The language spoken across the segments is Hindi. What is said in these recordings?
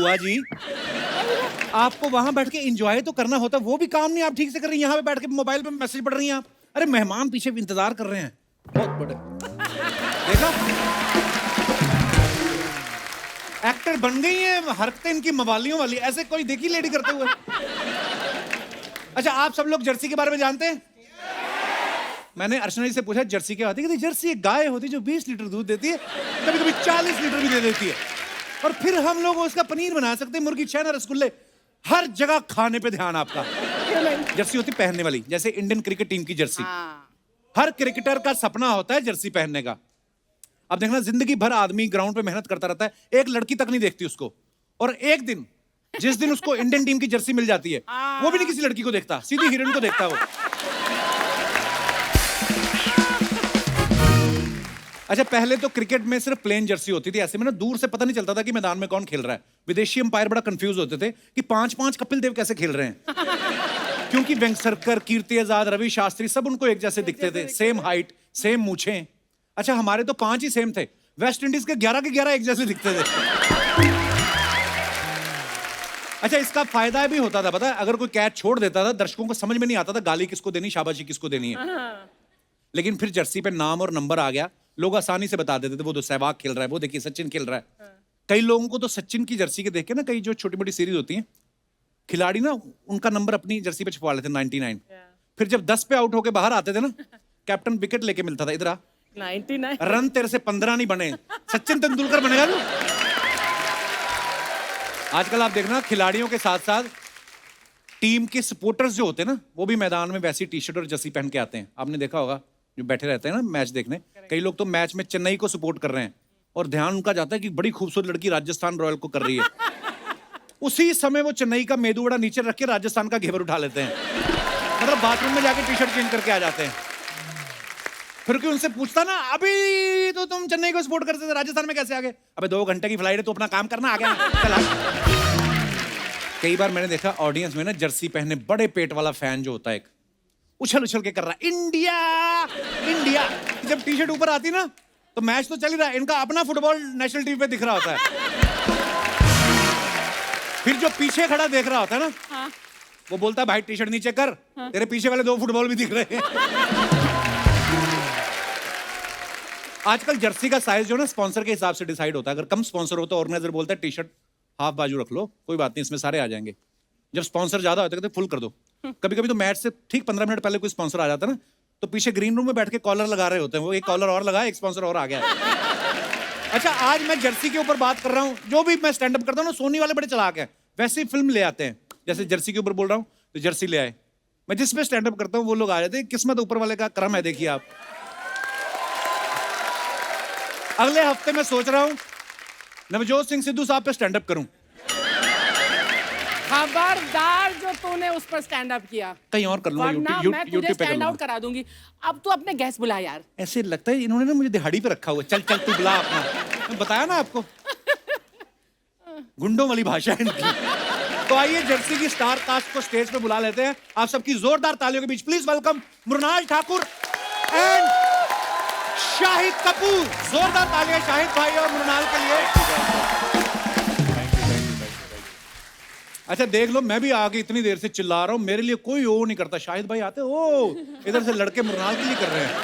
बुआ जी, आपको वहां बैठ के एंजॉय तो करना होता, वो भी काम नहीं आप ठीक से कर रही हैं। यहाँ पे बैठ के मोबाइल पे मैसेज पढ़ रही हैं आप। अरे मेहमान पीछे भी इंतजार कर रहे हैं, बहुत बड़े। देखा, एक्टर बन गई है, हरकतें इनकी मवालियों वाली। ऐसे कोई देखी लेडी करते हुए? अच्छा, आप सब लोग जर्सी के बारे में जानते हैं? मैंने अर्चना जी से पूछा जर्सी क्या होती है? जर्सी एक गाय होती है जो 20 लीटर दूध देती है, कभी कभी 40 लीटर भी दे देती है, और फिर हम लोग उसका पनीर बना सकते हैं, मुर्गी, छैना, रसगुल्ले, हर जगह खाने पे ध्यान आपका। जर्सी होती पहनने वाली, जैसे इंडियन क्रिकेट टीम की जर्सी। हर क्रिकेटर का सपना होता है जर्सी पहनने का। अब देखना, जिंदगी भर आदमी ग्राउंड पे मेहनत करता रहता है, एक लड़की तक नहीं देखती उसको, और एक दिन, जिस दिन उसको इंडियन टीम की जर्सी मिल जाती है, वो भी नहीं किसी लड़की को देखता, सीधी हीरोइन को देखता है वो। अच्छा, पहले तो क्रिकेट में सिर्फ प्लेन जर्सी होती थी, ऐसे में ना दूर से पता नहीं चलता था कि मैदान में कौन खेल रहा है। विदेशी अंपायर बड़ा कंफ्यूज होते थे कि 5-5 कपिल देव कैसे खेल रहे हैं। क्योंकि वेंकसरकर, कीर्ति आजाद, रवि शास्त्री सब उनको एक जैसे दिखते थे, सेम हाइट, सेम मूछें। अच्छा, हमारे तो 5 ही सेम थे, वेस्ट इंडीज के 11 के 11 एक जैसे दिखते थे। अच्छा, इसका फायदा भी होता था, पता है? अगर कोई कैच छोड़ देता था, दर्शकों को समझ में नहीं आता था गाली किसको देनी, शाबाशी किसको देनी है। लेकिन फिर जर्सी पे नाम और नंबर आ गया, लोग आसानी से बता देते थे, वो तो सहवाग खेल रहा है, वो देखिए सचिन खेल रहा है। कई लोगों को तो सचिन की जर्सी के देख के ना, कई जो छोटी मोटी सीरीज होती हैं, खिलाड़ी ना उनका नंबर अपनी जर्सी पे छपवा लेते, 99। फिर जब 10 पे आउट होके बाहर आते थे ना, कैप्टन विकेट लेके मिलता था, इधर आ, 99 रन तेरे से 15 नहीं बने, सचिन तेंदुलकर बनेगा तू। आजकल आप देखना, खिलाड़ियों के साथ साथ टीम के सपोर्टर्स जो होते हैं ना, वो भी मैदान में वैसी टी शर्ट और जर्सी पहन के आते हैं। आपने देखा होगा, जो बैठे रहते हैं ना मैच देखने, कई लोग तो मैच में चेन्नई को सपोर्ट कर रहे हैं, और ध्यान उनका जाता है कि बड़ी खूबसूरत लड़की राजस्थान रॉयल को कर रही है। उसी समय वो चेन्नई का मेदू वड़ा नीचे रख के राजस्थान का घेवर उठा लेते हैं, मतलब बाथरूम में जाके टी शर्ट चेंज करके आ जाते हैं। फिर कोई उनसे पूछता ना, अभी तो तुम चेन्नई को सपोर्ट करते थे, राजस्थान में कैसे आ गए? अबे 2 घंटे की फ्लाइट है, तो अपना काम करना, आ गया चला। कई बार मैंने देखा ऑडियंस में ना, जर्सी पहने बड़े पेट वाला फैन जो होता है, एक उछल उछल के कर रहा है, इंडिया इंडिया। जब टी शर्ट ऊपर आती ना, तो मैच तो चल ही रहा है, इनका अपना फुटबॉल नेशनल टीवी पे दिख रहा होता है। फिर जो पीछे खड़ा देख रहा होता है ना, वो बोलता है, भाई टी शर्ट नीचे कर, तेरे पीछे वाले 2 फुटबॉल भी दिख रहे हैं। आजकल जर्सी का साइज जो ना स्पॉन्सर के हिसाब से डिसाइड होता है। अगर कम स्पॉन्सर हो तो ऑर्गेनाइजर बोलता है टी शर्ट हाफ बाजू रख लो, कोई बात नहीं, इसमें सारे आ जाएंगे। जब स्पॉन्सर ज्यादा होता है कहते फुल कर दो। कभी कभी तो मैच से ठीक 15 मिनट पहले कोई स्पॉन्सर आ जाता है ना, तो पीछे ग्रीन रूम में बैठ के कॉलर लगा रहे होते हैं, वो एक कॉलर और लगा, एक स्पॉन्सर और आ गया। अच्छा, आज मैं जर्सी के ऊपर बात कर रहा हूँ। जो भी मैं स्टैंड अप करता हूँ ना, सोनी वाले बड़े चलाक हैं, वैसे ही फिल्म ले आते हैं। जैसे जर्सी के ऊपर बोल रहा हूँ तो जर्सी ले आए। मैं जिसमें स्टैंड अप करता हूँ वो लोग आ जाते हैं, किस्मत ऊपर वाले का करम है। देखिए आप, अगले हफ्ते मैं सोच रहा हूँ नवजोत सिंह सिद्धू साहब पे स्टैंड अप करूं। खबरदार जो तूने उस पर स्टैंड अप किया, कहीं और कर लूंगा, वरना मैं तुझे स्टैंड आउट करा दूंगी। अब तू अपने गेस्ट बुला यार। ऐसे लगता है इन्होंने ना मुझे दिहाड़ी पे रखा हुआ। चल चल तू बुला अपना, मैं बताया ना आपको, गुंडों वाली भाषा है इनकी। तो आइए जर्सी की स्टार कास्ट को स्टेज पे बुला लेते हैं। आप सबकी जोरदार तालियों के बीच please welcome Mrunal Thakur and Shahid Kapoor. जोरदार तालियां शाहिद भाई और मृणाल के लिए। अच्छा देख लो, मैं भी आगे इतनी देर से चिल्ला रहा हूं, मेरे लिए कोई ओ नहीं करता। शाहिद भाई आते, ओ इधर से लड़के मृणाल के लिए कर रहे हैं।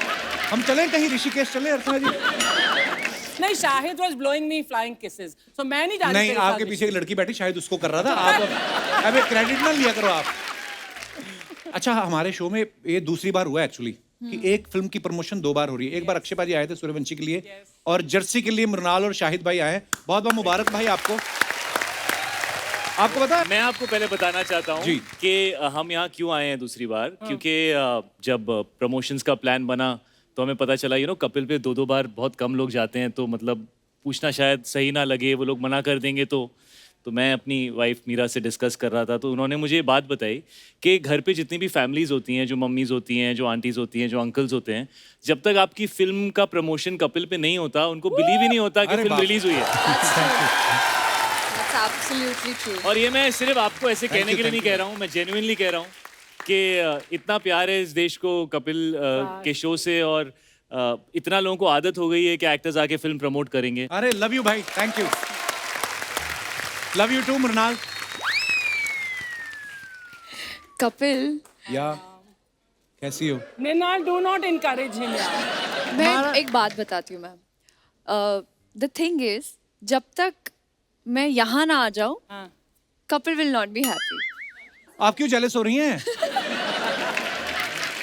हम चलें कहीं, ऋषिकेश चलें अर्चना जी? नहीं, Shahid was blowing me flying kisses, so मैं नहीं जानती। नहीं, आपके पीछे एक लड़की बैठी, शायद उसको कर रहा था। आप अब क्रेडिट ना लिया करो आप। अच्छा, हमारे शो में ये दूसरी बार हुआ एक्चुअली कि एक फिल्म की प्रमोशन 2 बार हो रही है। एक बार अक्षय भाई आए थे सूर्यवंशी के लिए, और जर्सी के लिए मृणाल और शाहिद भाई आए। बहुत बहुत मुबारक भाई आपको। आपको पता है, मैं आपको पहले बताना चाहता हूँ कि हम यहाँ क्यों आए हैं दूसरी बार, क्योंकि जब प्रमोशंस का प्लान बना तो हमें पता चला कपिल पे 2-2 बार बहुत कम लोग जाते हैं, तो मतलब पूछना शायद सही ना लगे, वो लोग मना कर देंगे। तो मैं अपनी वाइफ मीरा से डिस्कस कर रहा था, तो उन्होंने मुझे ये बात बताई कि घर पे जितनी भी फैमिलीज़ होती हैं, जो मम्मीज़ होती हैं, जो आंटीज़ होती हैं, जो अंकल्स होते हैं, जब तक आपकी फिल्म का प्रमोशन कपिल पे नहीं होता, उनको बिलीव ही नहीं होता कि फिल्म रिलीज हुई है। Absolutely true. और ये मैं सिर्फ आपको ऐसे कहने के लिए नहीं कह रहा हूँ, मैं जेन्युइनली कह रहा हूँ कि इतना प्यार है इस देश को कपिल के शो से, और इतना लोगों को आदत हो गई है कि एक्टर्स आके फिल्म प्रमोट करेंगे। अरे लव यू भाई, thank you. Love you too Mrinal. Kapil, या कैसी हो? Mrinal, do not encourage him, यार. मैं एक बात बताती हूँ मैम। द थिंग इज, जब तक मैं यहाँ ना आ जाऊँ, हाँ. Kapil will not be happy. आप क्यों जेलस हो रही हैं?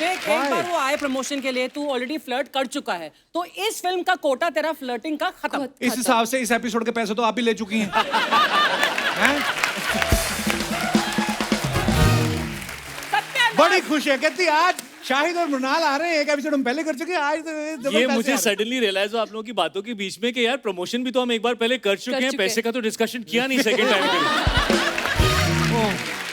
एक बार वो आए प्रमोशन के लिए, तू ऑलरेडी फ्लर्ट कर चुका है, तो इस फिल्म का कोटा तेरा फ्लर्टिंग का खत्म. इस हिसाब से इस एपिसोड के पैसे तो आप ही ले चुकी हैं। हैं? बड़ी खुश है, कहती आज शाहिद और मृणाल आ रहे हैं, एक एपिसोड हम पहले कर चुके हैं, आज तो ये मुझे सडनली रियलाइज हुआ आप लोगों की बातों के बीच में कि यार प्रमोशन भी तो हम एक बार पहले कर चुके हैं, पैसे का तो डिस्कशन किया नहीं सेकंड टाइम के लिए।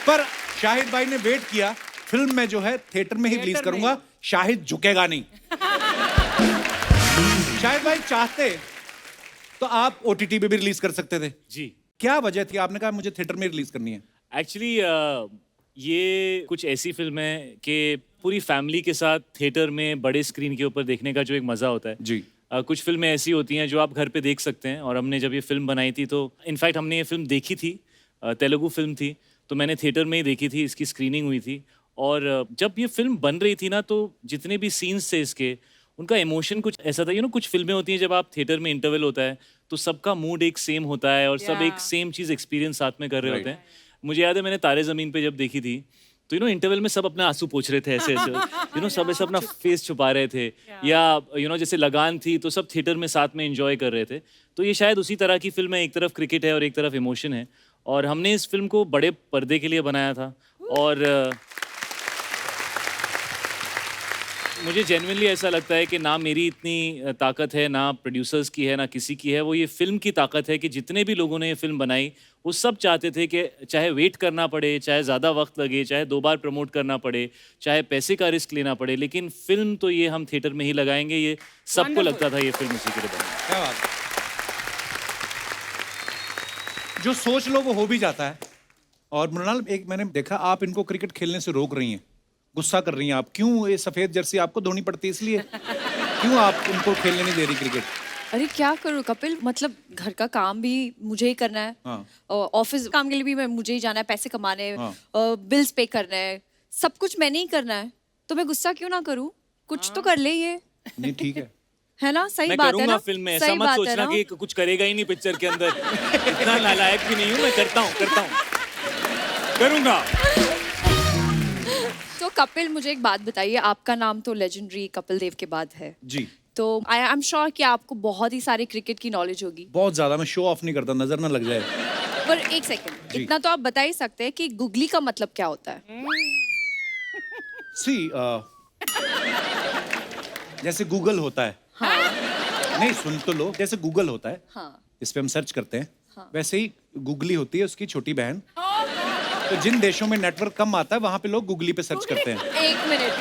पर शाहिद भाई ने वेट किया, फिल्म में जो है थिएटर में ही रिलीज करूंगा, शाहिद झुकेगा नहीं। शाहिद भाई चाहते तो आप ओटीटी पे भी रिलीज कर सकते थे। जी, क्या वजह थी, आपने कहा मुझे थिएटर में रिलीज करनी है? एक्चुअली ये कुछ ऐसी फिल्म है कि पूरी फैमिली के साथ थिएटर में बड़े स्क्रीन के ऊपर देखने का जो एक मजा होता है। जी। कुछ फिल्में ऐसी होती हैं जो आप घर पे देख सकते हैं, और हमने जब ये फिल्म बनाई थी तो इनफैक्ट हमने ये फिल्म देखी थी, तेलुगु फिल्म थी, तो मैंने थिएटर में ही देखी थी, इसकी स्क्रीनिंग हुई थी। और जब ये फिल्म बन रही थी ना, तो जितने भी सीन्स थे इसके, उनका इमोशन कुछ ऐसा था, कुछ फिल्में होती हैं जब आप थिएटर में इंटरवल होता है तो सबका मूड एक सेम होता है और सब एक सेम चीज़ एक्सपीरियंस साथ में कर रहे होते हैं। मुझे याद है मैंने तारे ज़मीन पे जब देखी थी तो इंटरवल में सब अपने आंसू पोंछ रहे थे ऐसे ऐसे, सब ऐसे अपना फेस छुपा रहे थे, या जैसे लगान थी तो सब थिएटर में साथ में एंजॉय कर रहे थे। तो ये शायद उसी तरह की फिल्म है, एक तरफ क्रिकेट है और एक तरफ इमोशन है, और हमने इस फिल्म को बड़े पर्दे के लिए बनाया था। और मुझे जेन्युइनली ऐसा लगता है कि ना मेरी इतनी ताकत है, ना प्रोड्यूसर्स की है, ना किसी की है, वो ये फिल्म की ताकत है कि जितने भी लोगों ने ये फिल्म बनाई वो सब चाहते थे कि चाहे वेट करना पड़े, चाहे ज़्यादा वक्त लगे, चाहे 2 बार प्रमोट करना पड़े, चाहे पैसे का रिस्क लेना पड़े, लेकिन फिल्म तो ये हम थिएटर में ही लगाएंगे। ये सबको लगता था ये फिल्म उसी के लिए बनी। क्या बात। जो सोच लो वो हो भी जाता है। और मृणाल, एक मैंने देखा आप इनको क्रिकेट खेलने से रोक रही हैं, गुस्सा कर रही हैं आप। क्यों? ये सफेद जर्सी आपको धोनी पड़ती है इसलिए? क्यों आप उनको खेलने नहीं दे रही क्रिकेट? अरे क्या करूँ कपिल, मतलब घर का काम भी मुझे ही करना है, हाँ। ऑफिस काम के लिए भी मुझे ही जाना है, पैसे कमाने, हाँ। बिल्स पे करना है, सब कुछ मैंने ही करना है, तो मैं गुस्सा क्यों ना करूँ? कुछ तो कर ले ये, नहीं ठीक है ना? सही मैं बात है करूंगा ना? फिल्म में, ऐसा सही मत बात है सोचना ना? कि कुछ करेगा ही नहीं पिक्चर के अंदर। इतना नालायक भी नहीं हूँ मैं, करता हूँ करूंगा। तो कपिल, मुझे एक बात बताइए, आपका नाम तो लेजेंडरी कपिल देव के बाद है जी। तो आई एम श्योर कि आपको बहुत ही सारे क्रिकेट की नॉलेज होगी। बहुत ज्यादा। मैं शो ऑफ नहीं करता, नजर ना लग जाए। पर एक सेकंड, इतना तो आप बता ही सकते हैं कि गुगली का मतलब क्या होता है? सी जैसे गूगल होता है। हाँ। नहीं, सुन तो लो। जैसे गूगल होता है, हाँ। इस पे हम सर्च करते हैं, हाँ। वैसे ही गूगली होती है उसकी छोटी बहन। तो जिन देशों में नेटवर्क कम आता है वहां पे लोग गूगली पे सर्च करते हैं। एक मिनट,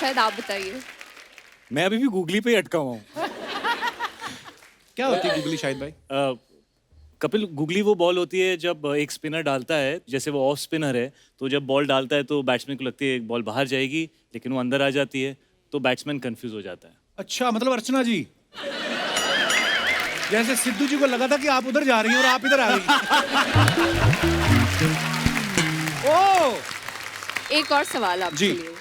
शायद आप बताइए। मैं अभी भी गूगली पे ही अटका हुआ हूँ। क्या होती है गूगली शाहिद भाई? कपिल, गूगली वो बॉल होती है जब एक स्पिनर डालता है, जैसे वो ऑफ स्पिनर है, तो जब बॉल डालता है तो बैट्समैन को लगती है बॉल बाहर जाएगी, लेकिन वो अंदर आ जाती है, तो बैट्समैन कंफ्यूज हो जाता है। अच्छा, मतलब अर्चना जी, जैसे सिद्धू जी को लगा था कि आप उधर जा रही हैं और आप इधर आ रही हैं। ओह! एक और सवाल आपके जी। लिए,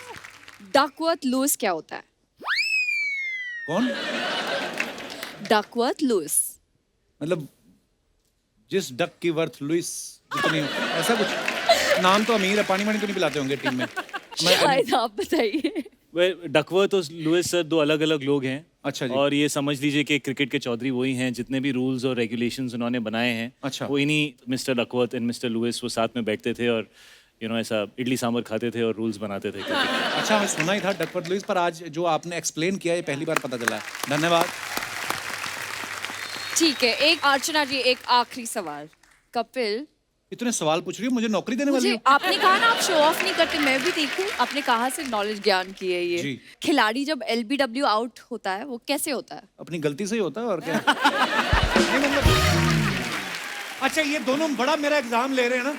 डकवर्थ लुइस क्या होता है? कौन? Duckworth Louis. मतलब जिस डक की वर्थ लुइस जितनी हो, ऐसा कुछ? नाम तो अमीर है, पानी वानी तो नहीं पिलाते होंगे टीम में? शायद आप बताइए। डकवर्थ और लुइस सर 2 अलग-अलग लोग हैं। अच्छा जी। और ये समझ लीजिए कि क्रिकेट के चौधरी वही हैं, जितने भी रूल्स और रेगुलेशंस उन्होंने बनाए हैं। अच्छा। वो इन्हीं mister Duckworth and mister Lewis वो साथ में बैठते थे और ऐसा इडली सांभर खाते थे और रूल्स बनाते थे क्रिकेट के। अच्छा, मैं सुना ही था डकवर्थ लुइस, पर आज जो आपने एक्सप्लेन किया ये पहली बार पता चला है। धन्यवाद। ठीक है, एक अर्चना जी, एक आखिरी सवाल। कपिल, इतने सवाल पूछ रही हो, मुझे नौकरी देने वाली मुझे हो? आपने कहा ना आप शो ऑफ नहीं करते, मैं भी देखूं आपने कहा से नॉलेज ज्ञान की है ये। जी। खिलाड़ी जब LBW आउट होता है वो कैसे होता है? अपनी गलती से ही होता है और क्या। नहीं, मतलब अच्छा, ये दोनों बड़ा मेरा एग्जाम ले रहे हैं ना।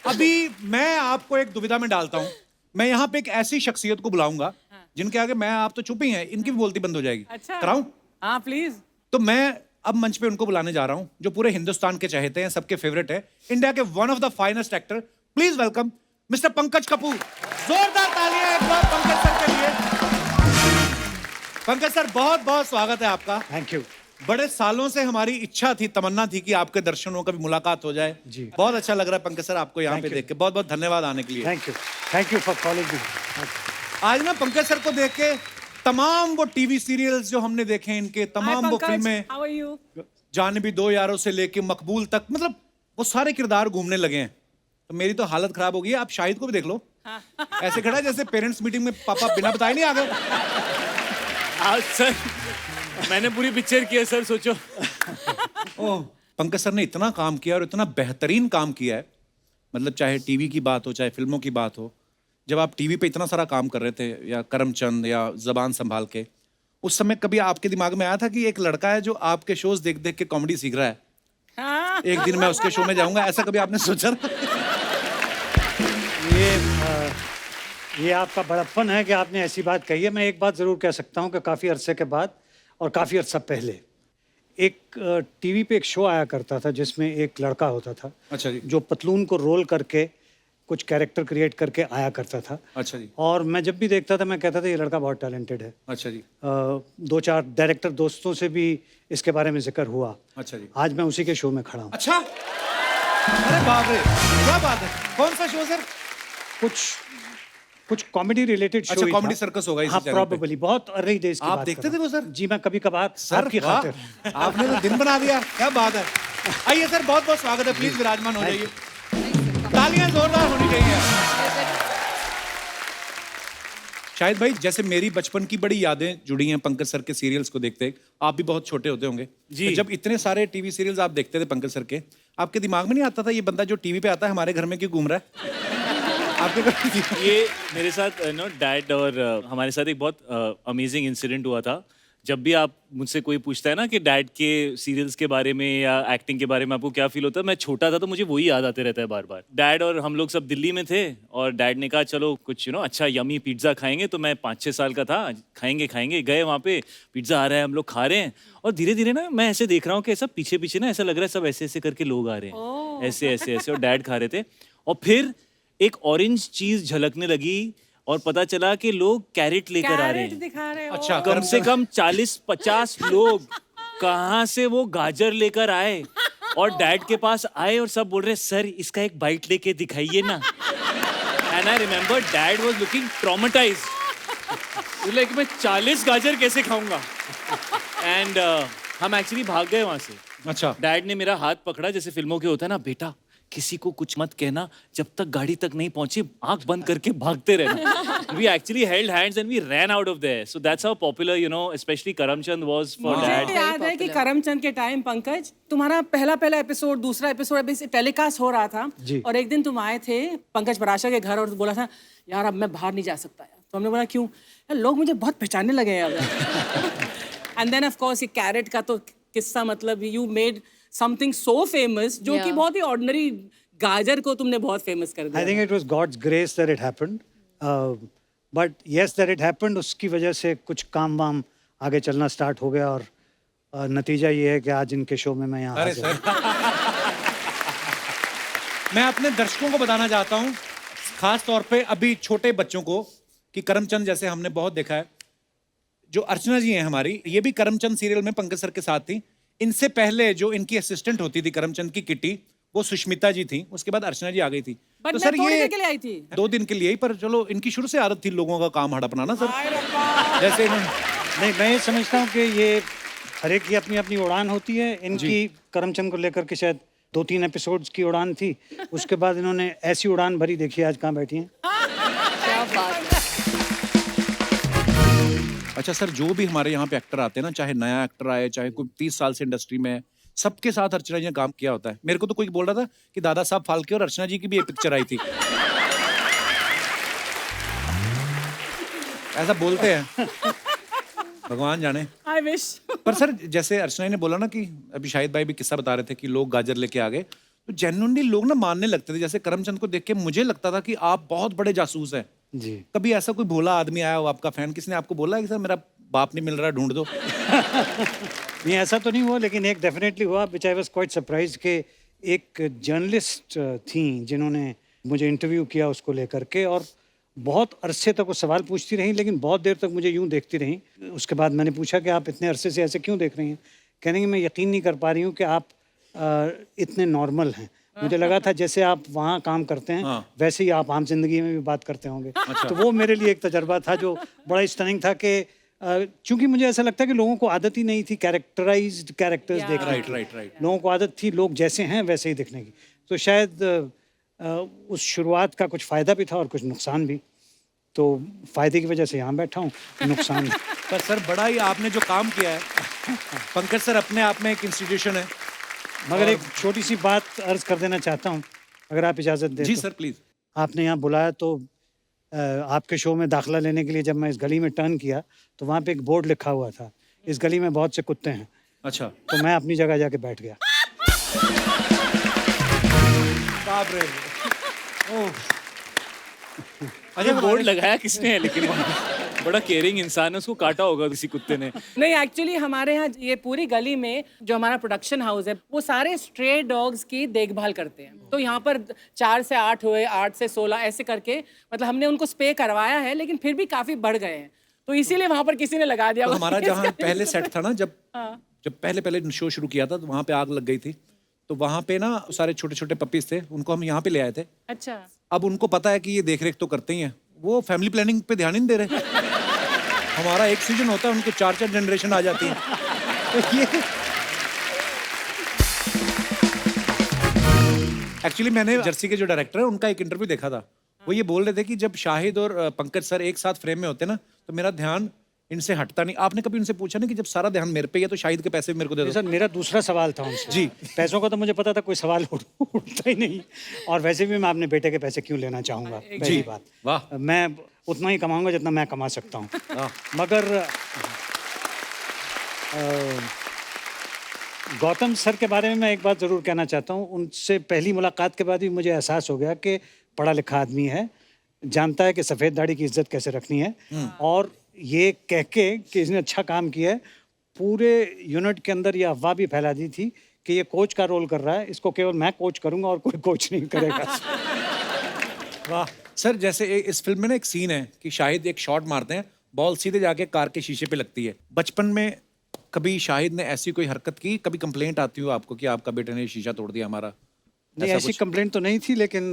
अभी मैं आपको एक दुविधा में डालता हूँ। मैं यहाँ पे एक ऐसी शख्सियत को बुलाऊंगा जिनके आगे मैं आप तो चुप ही हैं, इनकी भी बोलती बंद हो जाएगी। अच्छा। कराऊं? हाँ प्लीज। तो मैं अब मंच पे उनको बुलाने जा रहा हूं जो पूरे हिंदुस्तान के चाहते हैं, सबके फेवरेट है, इंडिया के one of the finest actor. Please welcome mister Pankaj Kapoor. जोरदार तालियां एक बार पंकज सर के लिए। पंकज सर, बहुत बहुत स्वागत है आपका। Thank you. बड़े सालों से हमारी इच्छा थी, तमन्ना थी कि आपके दर्शनों का भी मुलाकात हो जाए जी। बहुत अच्छा लग रहा है पंकज सर आपको यहाँ पे देख के। बहुत बहुत धन्यवाद आने के लिए। Thank you for calling me. आज ना पंकज सर को देख के तमाम वो टीवी सीरियल्स जो हमने देखे हैं, इनके तमाम वो फिल्में, How are you? जाने भी दो यारों से लेके मकबूल तक, मतलब वो सारे किरदार घूमने लगे हैं। तो मेरी तो हालत खराब हो गई है। आप शाहिद को भी देख लो, ऐसे खड़ा है जैसे पेरेंट्स मीटिंग में पापा बिना बताए नहीं आ गए। आज सर मैंने पूरी पिक्चर की है सर, सोचो। ओह, पंकज सर ने इतना काम किया और इतना बेहतरीन काम किया है, मतलब चाहे टीवी की बात हो चाहे फिल्मों की बात हो। जब आप टीवी पे इतना सारा काम कर रहे थे, या करमचंद या जबान संभाल के, उस समय कभी आपके दिमाग में आया था कि एक लड़का है जो आपके शोज देख देख के कॉमेडी सीख रहा है, हाँ। एक दिन मैं उसके शो में जाऊंगा, ऐसा कभी आपने सोचा? ये आपका बड़प्पन है कि आपने ऐसी बात कही है। मैं एक बात ज़रूर कह सकता हूँ कि काफ़ी अरसे के बाद और काफ़ी अर्सा पहले एक टीवी पे एक शो आया करता था जिसमें एक लड़का होता था। अच्छा जी। जो पतलून को रोल करके कुछ कैरेक्टर क्रिएट करके आया करता था। अच्छा जी। और मैं जब भी देखता था मैं कहता था ये लड़का बहुत टैलेंटेड है। अच्छा जी। दो चार डायरेक्टर दोस्तों से भी इसके बारे में जिक्र हुआ। अच्छा जी। आज मैं उसी के शो में खड़ा हूँ। अच्छा, अरे बाप रे, क्या बात है। कौन सा शो सर? कुछ कॉमेडी रिलेटेड शो। अच्छा, कॉमेडी सर्कस होगा इसी हाँ, चैनल पे। प्रोबेबली बहुत अर्ली डेज की आप बात देखते कर थे रहा वो हूँ। सर? जी, मैं कभी कभार सर आपकी वाह, खातिर। आपने तो दिन बना दिया, क्या बात है। आइए सर, बहुत बहुत स्वागत है, प्लीज विराजमान हो जाइए। तालियां जोरदार होनी चाहिए। शाहिद भाई, जैसे मेरी बचपन की बड़ी यादें जुड़ी हैं पंकज सर के सीरियल्स को देखते, आप भी बहुत छोटे होते होंगे जी। तो जब इतने सारे टीवी सीरियल्स आप देखते थे पंकज सर के, आपके दिमाग में नहीं आता था ये बंदा जो टीवी पे आता है हमारे घर में क्यों घूम रहा है? आपके घर ये मेरे साथ नो डैड और हमारे साथ एक बहुत अमेजिंग इंसिडेंट हुआ था। जब भी आप मुझसे कोई पूछता है ना कि डैड के सीरियल्स के बारे में या एक्टिंग के बारे में आपको क्या फील होता है, मैं छोटा था तो मुझे वही याद आते रहता है बार बार। डैड और हम लोग सब दिल्ली में थे और डैड ने कहा चलो कुछ अच्छा यमी पिज्ज़ा खाएंगे। तो मैं 5-6 साल का था, खाएंगे गए वहाँ पे, पिज्ज़ा आ रहा है, हम लोग खा रहे हैं और धीरे धीरे ना मैं ऐसे देख रहा हूँ कि ऐसा पीछे पीछे ना ऐसा लग रहा है सब ऐसे ऐसे करके लोग आ रहे हैं, ऐसे ऐसे ऐसे, और डैड खा रहे थे। और फिर एक ऑरेंज चीज झलकने लगी और पता चला कि लोग कैरेट लेकर आ रहे कैरेट हैं। दिखा रहे हो। अच्छा, कम से कम 40-50 लोग कहाँ से वो गाजर लेकर आए और डैड के पास आए और सब बोल रहे सर इसका एक बाइट लेके दिखाइए ना। And I remember dad was looking traumatised, like मैं 40 गाजर कैसे खाऊंगा। एंड हम एक्चुअली भाग गए वहां से। अच्छा, डैड ने मेरा हाथ पकड़ा जैसे फिल्मों के होता है ना, बेटा किसी को कुछ मत कहना जब तक गाड़ी तक नहीं पहुंची, आंख बंद करके भागते रहना। We actually held hands and we ran out of there. So that's how popular, especially Karamchand was for मुझे dad. तो याद है कि करमचंद के टाइम पंकज तुम्हारा पहला एपिसोड, दूसरा एपिसोड अभी टेलीकास्ट हो रहा था जी। और एक दिन तुम आए थे पंकज पराशर के घर और बोला था यार अब मैं बाहर नहीं जा सकता यार। तो हमने बोला क्यों? यार लोग मुझे बहुत पहचानने लगे हैं अब। एंड देन ऑफ कोर्स ये कैरेट का तो किस्सा, मतलब you made something so famous जो कि Yeah. बहुत ही ऑर्डिनरी गाजर को तुमने बहुत फेमस कर I दिया। think it was God's grace that it happened. But yes, that it happened. उसकी वजह से कुछ काम वाम आगे चलना स्टार्ट हो गया और नतीजा ये है कि आज इनके शो में मैं यहाँ अरे हाजिर हूँ। सर, मैं अपने दर्शकों को बताना चाहता हूँ, खास तौर पे अभी छोटे बच्चों को, कि करमचंद जैसे हमने बहुत देखा है। जो अर्चना जी हैं हमारी, ये भी करमचंद सीरियल में पंकज सर के साथ थी। इनसे पहले जो इनकी असिस्टेंट होती थी करमचंद की किटी, वो सुष्मिता जी थी। उसके बाद अर्चना जी आ गई थी। बट तो मैं सर थोड़ी ये देर के लिए आई थी। 2 दिन के लिए ही, पर चलो इनकी शुरू से आदत थी लोगों का काम हड़पना ना सर। जैसे इन्होंने नहीं, मैं ये समझता हूँ कि ये हर एक की अपनी अपनी उड़ान होती है। इनकी करमचंद को लेकर के शायद 2-3 एपिसोड्स की उड़ान थी। उसके बाद इन्होंने ऐसी उड़ान भरी, देखिए आज कहाँ बैठी हैं। क्या बात है। अच्छा सर, जो भी हमारे यहाँ पे एक्टर आते हैं ना, चाहे नया एक्टर आए, चाहे कोई 30 साल से इंडस्ट्री में है, सबके साथ अर्चना जी ने काम किया होता है। मेरे को तो कोई बोल रहा था कि दादा साहब फाल्के और अर्चना जी की भी एक पिक्चर आई थी। ऐसा बोलते हैं, भगवान जाने। I wish. पर सर, जैसे अर्चना जी ने बोला ना कि अभी शाहिद भाई भी किस्सा बता रहे थे कि लोग गाजर लेके आ गए, तो जेन्युइनली लोग ना मानने लगते थे। जैसे करमचंद को देख के मुझे लगता था कि आप बहुत बड़े जासूस हैं। जी। कभी ऐसा कोई भोला आदमी आया हो आपका फैन, किसने आपको बोला कि सर मेरा बाप नहीं मिल रहा, ढूंढ दो? नहीं ऐसा तो नहीं हुआ, लेकिन एक डेफिनेटली हुआ विच आई वाज क्वाइट सरप्राइज के एक जर्नलिस्ट थी जिन्होंने मुझे इंटरव्यू किया उसको लेकर के, और बहुत अरसे तक वो सवाल पूछती रही, लेकिन बहुत देर तक मुझे यूं देखती रही। उसके बाद मैंने पूछा कि आप इतने अरसे से ऐसे क्यों देख रही हैं? कहने कि मैं यकीन नहीं कर पा रही हूँ कि आप इतने नॉर्मल हैं। मुझे लगा था जैसे आप वहाँ काम करते हैं वैसे ही आप आम जिंदगी में भी बात करते होंगे। तो वो मेरे लिए एक तजर्बा था जो बड़ा स्टनिंग था कि चूंकि मुझे ऐसा लगता है कि लोगों को आदत ही नहीं थी कैरेक्टराइज्ड कैरेक्टर्स देखने की। राइट। लोगों को आदत थी लोग जैसे हैं वैसे ही दिखने की। तो शायद उस शुरुआत का कुछ फ़ायदा भी था और कुछ नुकसान भी। तो फ़ायदे की वजह से यहाँ बैठा हूँ, नुकसान पर सर बड़ा ही आपने जो काम किया है पंकज सर अपने आप में एक इंस्टीट्यूशन है। मगर एक छोटी सी बात अर्ज कर देना चाहता हूँ, अगर आप इजाज़त दें। जी तो। Sir please. आपने यहाँ बुलाया तो आपके शो में दाखिला लेने के लिए जब मैं इस गली में टर्न किया तो वहाँ पे एक बोर्ड लिखा हुआ था, इस गली में बहुत से कुत्ते हैं। अच्छा। तो मैं अपनी जगह जाके बैठ गया। बाप रे। अच्छा बोर्ड लगाया किसने है लेकिन वहाँ? बड़ा केयरिंग इंसान है, उसको काटा होगा किसी कुत्ते ने। नहीं एक्चुअली हमारे यहाँ ये पूरी गली में जो हमारा प्रोडक्शन हाउस है वो सारे स्ट्रे डॉग्स की देखभाल करते हैं। तो यहाँ पर 4 से 8 हुए, 8 से 16 ऐसे करके, मतलब हमने उनको स्प्रे करवाया है लेकिन फिर भी काफी बढ़ गए हैं, तो इसीलिए वहाँ पर किसी ने लगा दिया। तो हमारा जहाँ पहले सेट था ना, जब पहले शो शुरू किया था तो वहाँ पे आग लग गई थी। तो वहाँ पे ना सारे छोटे छोटे पपीज थे, उनको हम यहाँ पे ले आए थे। अच्छा। अब उनको पता है कि ये देख रेख तो करते ही हैं, वो फैमिली प्लानिंग पे ध्यान ही नहीं दे रहे। हमारा एक सीजन होता है उनके 4 जनरेशन आ जाती है। तो ये एक्चुअली मैंने जर्सी के जो डायरेक्टर है उनका एक इंटरव्यू देखा था। वो ये बोल रहे थे कि जब शाहिद और पंकज सर एक साथ फ्रेम में होते ना तो मेरा ध्यान इनसे हटता नहीं। आपने कभी उनसे पूछा नहीं कि जब सारा ध्यान मेरे पे है तो शाहिद के पैसे भी मेरे को दे दो? सर मेरा दूसरा सवाल था उनसे। जी। पैसों का तो मुझे पता था कोई सवाल उठता ही नहीं, और वैसे भी मैं अपने बेटे के पैसे क्यों लेना चाहूँगा, पहली बात। वाह। मैं उतना ही कमाऊंगा जितना मैं कमा सकता हूँ। मगर गौतम सर के बारे में मैं एक बात ज़रूर कहना चाहता हूँ। उनसे पहली मुलाकात के बाद भी मुझे एहसास हो गया कि पढ़ा लिखा आदमी है, जानता है कि सफ़ेद दाढ़ी की इज्जत कैसे रखनी है, और ये कह के कि इसने अच्छा काम किया है, पूरे यूनिट के अंदर ये अफवाह भी फैला दी थी कि ये कोच का रोल कर रहा है, इसको केवल मैं कोच करूंगा और कोई कोच नहीं करेगा। वाह सर, जैसे इस फिल्म में ना एक सीन है कि शाहिद एक शॉट मारते हैं, बॉल सीधे जाके कार के शीशे पे लगती है। बचपन में कभी शाहिद ने ऐसी कोई हरकत की, कभी कंप्लेंट आती हो आपको कि आपका बेटे ने शीशा तोड़ दिया हमारा? नहीं ऐसी कंप्लेंट तो नहीं थी, लेकिन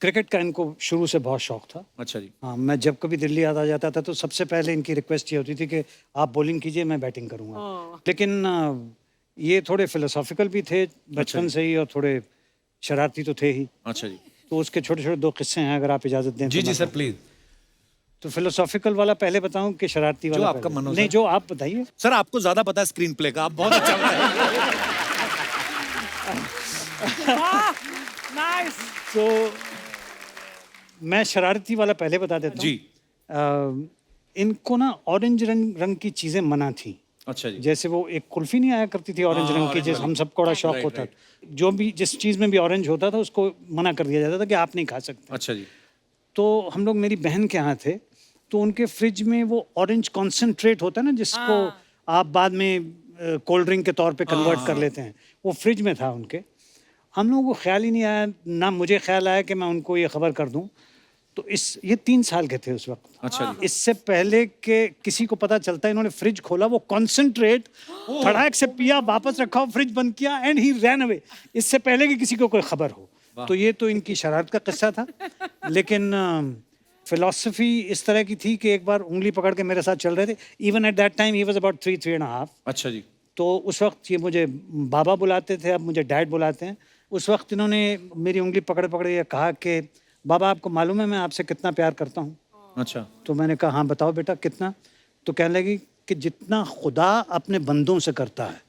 क्रिकेट का इनको शुरू से बहुत शौक था। अच्छा जी। हाँ, मैं जब कभी दिल्ली आ जाता था तो सबसे पहले इनकी रिक्वेस्ट ये होती थी कि आप बॉलिंग कीजिए, मैं बैटिंग करूँगा। लेकिन ये थोड़े फिलोसॉफिकल भी थे बचपन से ही, और थोड़े शरारती तो थे ही। अच्छा जी। तो उसके छोटे छोटे 2 किस्से हैं, अगर आप इजाज़त दें। जी जी सर प्लीज। तो फिलोसॉफिकल वाला पहले बताऊं कि शरारती वाला? जो आपका मन हो नहीं, जो आप बताइए। सर आपको ज्यादा पता है स्क्रीन प्ले का, आप बहुत अच्छा बताएं। नाइस। तो मैं शरारती वाला पहले बता देता हूँ जी। इनको ना ऑरेंज रंग की चीज़ें मना थी। अच्छा जी। जैसे वो एक कुल्फी नहीं आया करती थी ऑरेंज रंग की, जिस हम सबको बड़ा शौक होता था। जो भी जिस चीज़ में भी ऑरेंज होता था उसको मना कर दिया जाता था कि आप नहीं खा सकते। अच्छा जी। तो हम लोग मेरी बहन के यहाँ थे, तो उनके फ्रिज में वो ऑरेंज कॉन्सेंट्रेट होता है ना, जिसको आप बाद में कोल्ड ड्रिंक के तौर पे कन्वर्ट कर लेते हैं, वो फ्रिज में था उनके। हम लोगों को ख्याल ही नहीं आया, ना मुझे ख्याल आया कि मैं उनको ये खबर कर दूं। तो ये 3 साल के थे उस वक्त। अच्छा जी। इससे पहले के किसी को पता चलता, इन्होंने फ्रिज खोला, वो कॉन्सेंट्रेट धड़ाक से पिया, वापस रखा, फ्रिज बंद किया, एंड ही रैन अवे, इससे पहले कि किसी को कोई खबर हो। तो ये तो इनकी शरारत का किस्सा था। लेकिन फिलॉसफी इस तरह की थी कि एक बार उंगली पकड़ के मेरे साथ चल रहे थे। Even at that time he was about 3.5। अच्छा जी। तो उस वक्त ये मुझे बाबा बुलाते थे, अब मुझे डैड बुलाते हैं। उस वक्त इन्होंने मेरी उंगली पकड़ पकड़ ये कहा कि बाबा आपको मालूम है मैं आपसे कितना प्यार करता हूँ? अच्छा। तो मैंने कहा हाँ बताओ बेटा कितना? तो कहने लगी कि जितना खुदा अपने बंदों से करता है।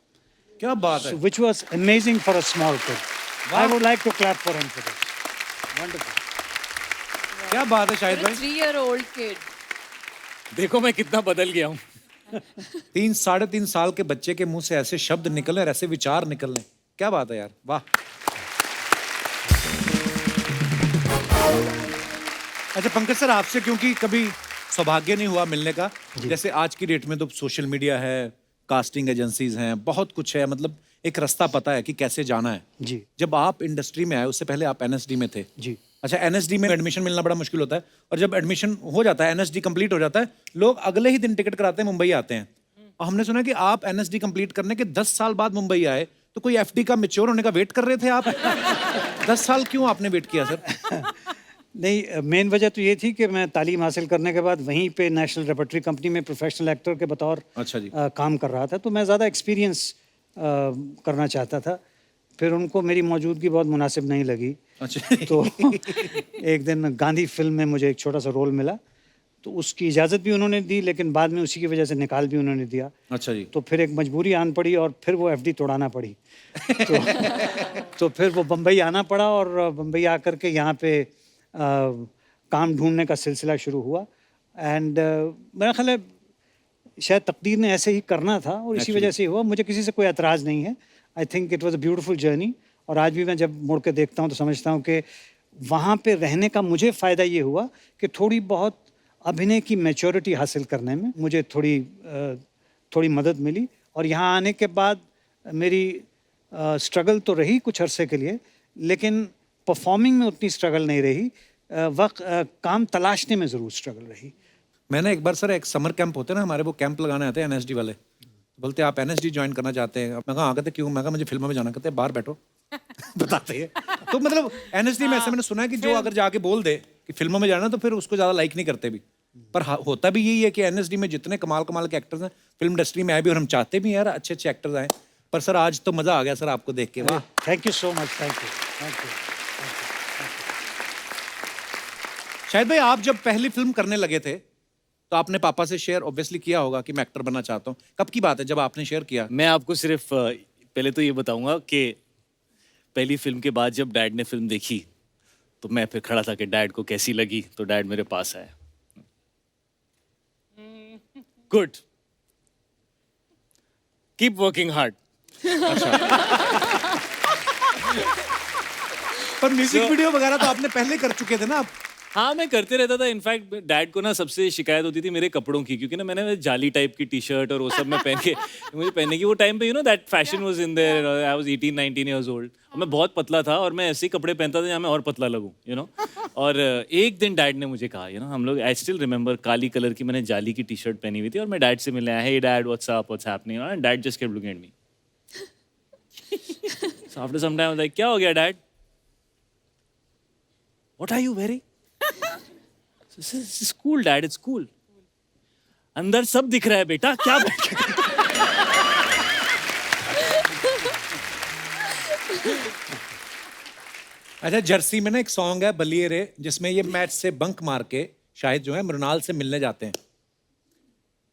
क्या बात है। Which was amazing for a small kid. I would like to clap for him for this. Wonderful. क्या बात है शाहिद भाई। 3-year-old kid. देखो मैं कितना बदल गया हूँ। 3-3.5 साल के बच्चे के मुंह से ऐसे शब्द निकले और ऐसे विचार निकलने, क्या बात है यार, वाह। अच्छा पंकज सर, आपसे क्योंकि कभी सौभाग्य नहीं हुआ मिलने का, जैसे आज की डेट में तो सोशल मीडिया है, कास्टिंग एजेंसीज हैं, बहुत कुछ है, मतलब एक रास्ता पता है कि कैसे जाना है। जी जब आप इंडस्ट्री में आए उससे पहले आप एनएसडी में थे। जी अच्छा, एनएसडी में एडमिशन मिलना बड़ा मुश्किल होता है, और जब एडमिशन हो जाता है, एनएसडी कंप्लीट हो जाता है, लोग अगले ही दिन टिकट कराते हैं, मुंबई आते हैं। और हमने सुना कि आप एनएसडी कंप्लीट करने के 10 साल बाद मुंबई आए, तो कोई एफडी का मैच्योर होने का वेट कर रहे थे आप? 10 साल क्यों आपने वेट किया सर? नहीं, मेन वजह तो ये थी कि मैं तालीम हासिल करने के बाद वहीं पे नेशनल रेपर्टरी कंपनी में प्रोफेशनल एक्टर के बतौर अच्छा जी। काम कर रहा था, तो मैं ज़्यादा एक्सपीरियंस करना चाहता था। फिर उनको मेरी मौजूदगी बहुत मुनासिब नहीं लगी। अच्छा। तो एक दिन गांधी फिल्म में मुझे एक छोटा सा रोल मिला, तो उसकी इजाज़त भी उन्होंने दी, लेकिन बाद में उसी की वजह से निकाल भी उन्होंने दिया। अच्छा जी। तो फिर एक मजबूरी आन पड़ी और फिर वो एफडी तोड़ाना पड़ी। तो फिर वो बम्बई आना पड़ा, और बम्बई आकर के यहाँ पे काम ढूंढने का सिलसिला शुरू हुआ। एंड मेरा ख्याल है शायद तकदीर ने ऐसे ही करना था, और इसी वजह से हुआ। मुझे किसी से कोई एतराज़ नहीं है। I think it was a beautiful journey, और आज भी मैं जब मुड़ के देखता हूँ तो समझता हूँ कि वहाँ पे रहने का मुझे फ़ायदा ये हुआ कि थोड़ी बहुत अभिनय की मैच्योरिटी हासिल करने में मुझे थोड़ी मदद मिली। और यहाँ आने के बाद मेरी स्ट्रगल तो रही कुछ अरसे के लिए, लेकिन परफॉर्मिंग में उतनी स्ट्रगल नहीं रही। काम तलाशने में ज़रूर स्ट्रगल रही। मैंने एक बार सर, एक समर कैंप होते हैं ना हमारे, वो कैंप लगाने आते हैं एनएसडी वाले, बोलते हैं आप एनएसडी ज्वाइन करना चाहते हैं? मैं कहा हाँ। कहते क्यों? मैं कहा मुझे फिल्मों में जाना। कहते हैं बाहर बैठो। बताते हैं। तो मतलब एनएसडी में ऐसे मैंने सुना है कि जो अगर जाके बोल दे कि फिल्मों में जाना, तो फिर उसको ज़्यादा लाइक नहीं करते भी। पर होता भी यही है कि एनएसडी में जितने कमाल कमाल के एक्टर्स हैं फिल्म इंडस्ट्री में आए भी, और हम चाहते भी हैं यार अच्छे अच्छे एक्टर्स आए। पर सर आज तो मज़ा आ गया सर आपको देख के। वाह, thank you so much. Thank you, thank you. Shahid भाई आप जब पहली फिल्म करने लगे थे तो आपने पापा से शेयर ऑब्वियसली किया होगा कि मैं एक्टर बनना चाहता हूँ। कब की बात है जब आपने शेयर किया? मैं आपको सिर्फ पहले तो ये बताऊंगा कि पहली फिल्म के बाद जब डैड ने फिल्म देखी तो मैं फिर खड़ा था कि डैड को कैसी लगी, तो डैड मेरे पास आए। Good, keep working hard. पर म्यूजिक वीडियो वगैरह तो आपने पहले कर चुके थे ना आप? हाँ, मैं करते रहता था। इनफैक्ट डैड को ना सबसे शिकायत होती थी मेरे कपड़ों की, क्योंकि ना मैंने जाली टाइप की टी शर्ट और वो सब मैं पहन के मुझे पहनने की वो टाइम पे that fashion was in their. I was 18-19 years old, और मैं बहुत पतला था, और मैं ऐसे ही कपड़े पहनता था जहाँ मैं और पतला लगूं। और एक दिन डैड ने मुझे कहा, हम लोग, I still remember, Kali colour की मैंने जाली की टी शर्ट पहनी हुई थी, और मैं डैड से मिलने आया, hey dad what's up, what's happening, and dad just kept looking at me. So after some time I was like, क्या हो गया dad? What are you wearing? It's cool, Dad. It's cool. अंदर सब दिख रहा है बेटा, क्या बैठ के? अच्छा, जर्सी में ना एक सॉन्ग है बलिए रे, जिसमें ये मैच से बंक मार के शाहिद जो है मृणाल से मिलने जाते हैं।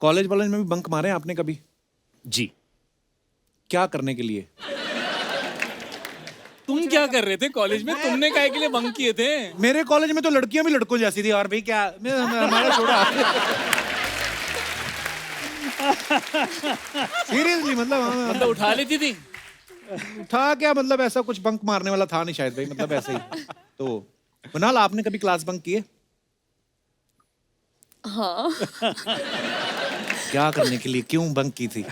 कॉलेज में भी बंक मारे हैं आपने कभी? जी। क्या करने के लिए? तुम क्या कर रहे थे कॉलेज में? तुमने काहे के लिए बंक किए थे? मेरे कॉलेज में तो लड़कियां भी लड़कों जैसी थी। और भाई क्या हमारा छोड़ा। सीरियसली मतलब उठा लेती थी? था क्या, मतलब ऐसा कुछ बंक मारने वाला था नहीं शायद भाई, मतलब ऐसे ही। तो मृणाल आपने कभी क्लास बंक किए? हाँ। क्या करने के लिए, क्यों बंक की थी?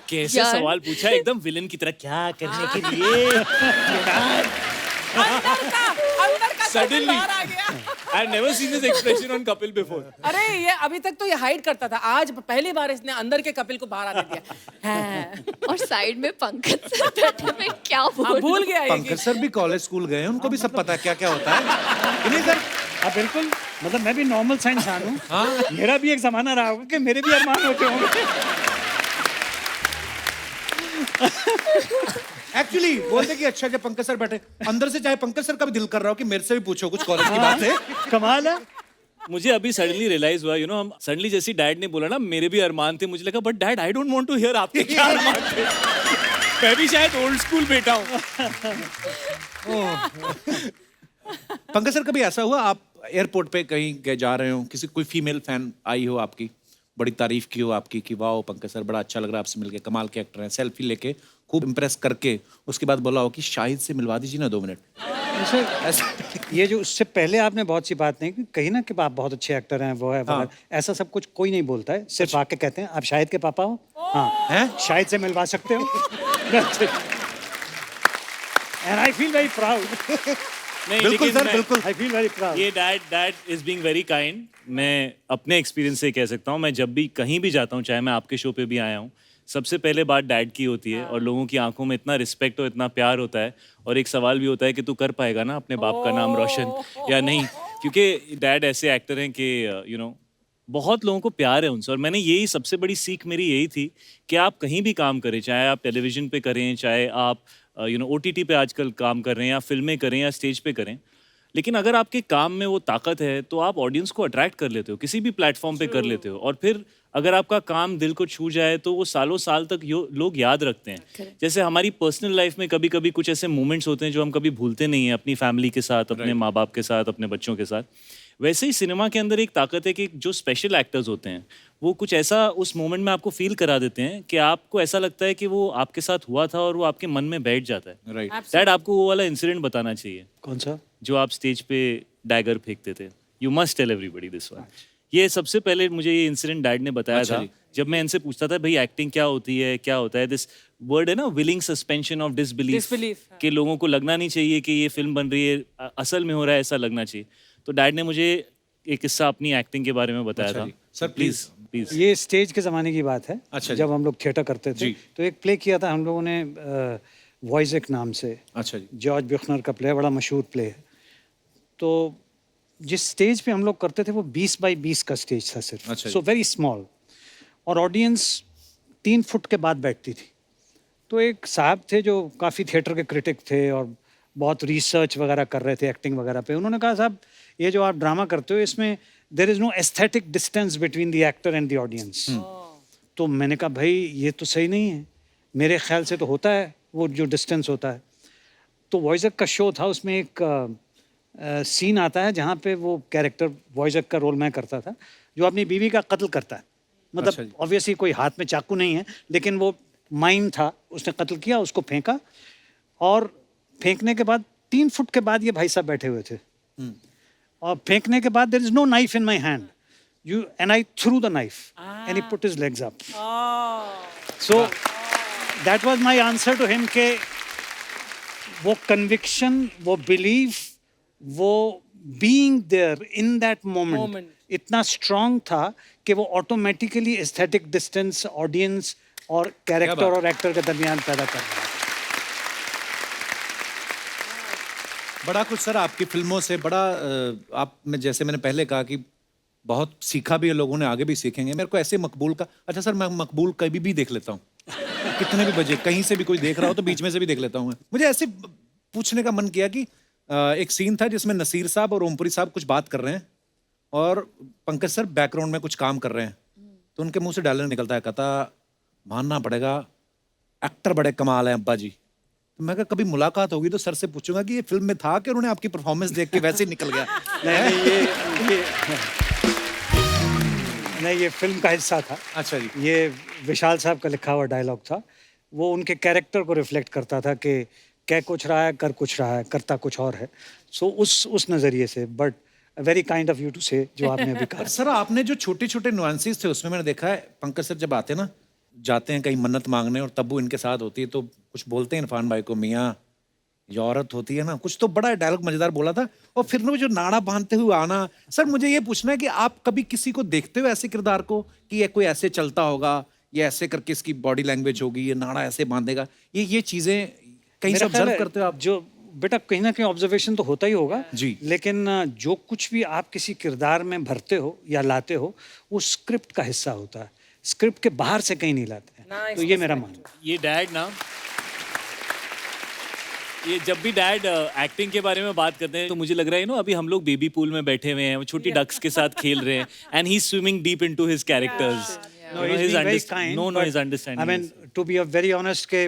कैसे सवाल पूछा, एकदम विलन की तरह, क्या करने के लिए? Suddenly, I've never seen this expression on Kapil before. अरे ये अभी तक तो ये हाइड करता था, आज पहली बार इसने अंदर के कपिल को बाहर आने दिया है। और साइड में पंकज सर बैठे, मैं क्या भूल गया ये पंकज सर भी कॉलेज स्कूल गए हैं, उनको भी सब पता है क्या क्या होता है। नहीं सर, हाँ बिल्कुल, मतलब मैं भी नॉर्मल सा इंसान हूँ। हाँ, मेरा भी एक जमाना रहा होगा कि मेरे भी अरमान होते होंगे। एक्चुअली बोलते कि अच्छा जब पंकज सर बैठे, अंदर से चाहे पंकज सर का भी दिल कर रहा हो कि मेरे से भी पूछो कुछ कॉलेज की बात है। कमाल है। मुझे अभी सडनली रियलाइज हुआ, हम सडनली जैसे डैड ने बोला ना मेरे भी अरमान थे, मुझे लगा but dad I don't want to hear आपके क्या अरमान थे। मैं भी शायद ओल्ड स्कूल बेटा हूँ। पंकज सर कभी ऐसा हुआ आप एयरपोर्ट पे कहीं जा रहे हो, किसी कोई फीमेल फैन आई हो आपकी, बड़ी तारीफ की हो आपकी कि वाह पंकज सर बड़ा अच्छा लग रहा है आपसे मिलके, कमाल के एक्टर हैं, सेल्फी लेके खूब इम्प्रेस करके उसके बाद बोला हो कि शाहिद से मिलवा दीजिए ना 2 मिनट? ऐसे ऐसा ये जो उससे पहले आपने बहुत सी बात नहीं की, कही ना कि आप बहुत अच्छे एक्टर हैं, वो है वो है। ऐसा सब कुछ कोई नहीं बोलता है, सिर्फ आके कहते हैं आप शाहिद के पापा हो, हाँ हैं? शाहिद से मिलवा सकते हो। And I feel very proud, नहीं, बिल्कुल लेकिन सर मैं- बिल्कुल। I feel very proud. ये dad is being very kind. मैं अपने एक्सपीरियंस से कह सकता हूँ, मैं जब भी कहीं भी जाता हूँ, चाहे मैं आपके शो पे भी आया हूँ, सबसे पहले बात डैड की होती है और लोगों की आंखों में इतना रिस्पेक्ट और इतना प्यार होता है और एक सवाल भी होता है कि तू कर पाएगा ना अपने बाप का नाम रोशन या नहीं, क्योंकि डैड ऐसे एक्टर हैं कि यू नो बहुत लोगों को प्यार है उनसे। और मैंने यही सबसे बड़ी सीख मेरी यही थी कि आप कहीं भी काम करें, चाहे आप टेलीविजन पे करें, चाहे आप OTT पे आजकल काम कर रहे हैं या फिल्में करें या स्टेज पे करें, लेकिन अगर आपके काम में वो ताकत है तो आप ऑडियंस को अट्रैक्ट कर लेते हो, किसी भी प्लेटफॉर्म पे कर लेते हो। और फिर अगर आपका काम दिल को छू जाए तो वो सालों साल तक लोग याद रखते हैं। जैसे हमारी पर्सनल लाइफ में कभी कभी कुछ ऐसे मोमेंट्स होते हैं जो हम कभी भूलते नहीं हैं, अपनी फैमिली के साथ, अपने माँ बाप के साथ, अपने बच्चों के साथ। वैसे ही सिनेमा के अंदर एक ताकत है कि जो स्पेशल एक्टर्स होते हैं वो कुछ ऐसा उस मोमेंट में आपको फील करा देते हैं कि आपको ऐसा लगता है कि वो आपके साथ हुआ था और वो आपके मन में बैठ जाता है। राइट। डैड, आपको वो वाला इंसिडेंट बताना चाहिए कौन सा? जो आप स्टेज पे डैगर फेंकते थे। You must tell everybody this one. ये सबसे पहले मुझे ये इंसिडेंट डैड ने बताया अच्छा था जी। जब मैं इनसे पूछता था भाई एक्टिंग क्या होती है, क्या होता है। दिस वर्ड है ना, willing suspension of disbelief, Disbelief, हाँ। कि लोगों को लगना नहीं चाहिए कि ये फिल्म बन रही है, असल में हो रहा है, ऐसा लगना चाहिए। तो डैड ने मुझे एक किस्सा अपनी एक्टिंग के बारे में बताया अच्छा था। जी। Sir, please please. ये स्टेज के ज़माने की बात है। अच्छा जी। जब हम लोग थिएटर करते थे जी। तो एक प्ले किया था हम लोगों ने वॉइजेक नाम से। अच्छा जी। जॉर्ज ब्यूखनर का प्ले, बड़ा मशहूर प्ले है। तो जिस स्टेज पे हम लोग करते थे वो 20 बाई 20 का स्टेज था सिर्फ, अच्छा जी। सो वेरी स्मॉल, और ऑडियंस 3 फुट के बाद बैठती थी। तो एक साहब थे जो काफ़ी थिएटर के क्रिटिक थे और बहुत रिसर्च वगैरह कर रहे थे एक्टिंग वगैरह पे। उन्होंने कहा साहब ये जो आप ड्रामा करते हो इसमें there is no aesthetic distance between the actor and the audience. तो मैंने कहा भाई ये तो सही नहीं है, मेरे ख्याल से तो होता है वो जो डिस्टेंस होता है। तो वॉइजक का शो था, उसमें एक सीन आता है जहाँ पे वो कैरेक्टर, वॉइजक का रोल मैं करता था, जो अपनी बीवी का कत्ल करता है। अच्छा मतलब जी। ऑब्वियसली कोई हाथ में चाकू नहीं है, लेकिन वो माइम था, उसने कत्ल किया, उसको फेंका, और फेंकने के बाद 3 फुट के बाद ये भाई साहब बैठे हुए थे। और फेंकने के बाद there is no knife in my hand, you and I threw the knife and he put his legs up. So that was my answer to him के वो कन्विक्शन, वो बिलीफ, वो being there in that moment Moment. इतना स्ट्रांग था कि वो ऑटोमेटिकली एस्थेटिक डिस्टेंस ऑडियंस और कैरेक्टर बात। और एक्टर के दरमियान पैदा कर रहा है। बड़ा कुछ सर आपकी फिल्मों से बड़ा आप में, जैसे मैंने पहले कहा कि बहुत सीखा भी है लोगों ने, आगे भी सीखेंगे। मेरे को ऐसे मकबूल का, अच्छा सर मैं मकबूल कभी भी देख लेता हूँ, कितने भी बजे कहीं से भी कोई देख रहा हो तो बीच में से भी देख लेता हूँ मैं। मुझे ऐसे पूछने का मन किया कि एक सीन था जिसमें नसीर साहब और ओमपुरी साहब कुछ बात कर रहे हैं और पंकज सर बैकग्राउंड में कुछ काम कर रहे हैं, तो उनके मुंह से डायलॉग निकलता है, कहता मानना पड़ेगा एक्टर बड़े कमाल हैं अब्बा जी। तो मैं कहा कभी मुलाकात होगी तो सर से पूछूंगा कि ये फिल्म में था कि उन्होंने आपकी परफॉर्मेंस देख के वैसे ही निकल गया। नहीं, ये फिल्म का हिस्सा था। अच्छा जी। ये विशाल साहब का लिखा हुआ डायलॉग था, वो उनके कैरेक्टर को रिफ्लेक्ट करता था कि कह कुछ रहा है, कर कुछ रहा है, करता कुछ और है। सो उस नज़रिए से, but very kind of you to say जो आपने अभी कहा। सर आपने जो छोटे छोटे नुआंसेस थे उसमें मैंने देखा है पंकज सर जब आते ना, जाते हैं कहीं मन्नत मांगने और तब वो इनके साथ होती है तो कुछ बोलते हैं इरफान भाई को, मियाँ ये औरत होती है ना, कुछ तो बड़ा डायलॉग मजेदार बोला था। और फिर ना वो जो नाड़ा बांधते हुए आना, सर मुझे ये पूछना है कि आप कभी किसी को देखते हो ऐसे किरदार को कि ये कोई ऐसे चलता होगा, ये ऐसे करके इसकी बॉडी लैंग्वेज होगी, ये नाड़ा ऐसे बांधेगा, ये चीजें कहीं से मेरा ख्याल ऑब्जर्व है, करते हो आप? जो बेटा कहीं ना कहीं ऑब्जर्वेशन तो होता ही होगा जी। लेकिन जो कुछ भी आप किसी किरदार में भरते हो या लाते हो वो स्क्रिप्ट का हिस्सा होता है, स्क्रिप्ट के बाहर से कहीं नहीं लाते हैं। तो ये मेरा मानना है। ये डैड ना, ये जब भी डैड एक्टिंग के बारे में बात करते हैं तो मुझे लग रहा है नो अभी हम लोग बेबी पूल में बैठे हुए हैं, वो छोटी डक्स के साथ खेल रहे हैं and he is swimming deep into his characters. No, he's being very kind, no but, his understanding. I mean, to be very honest के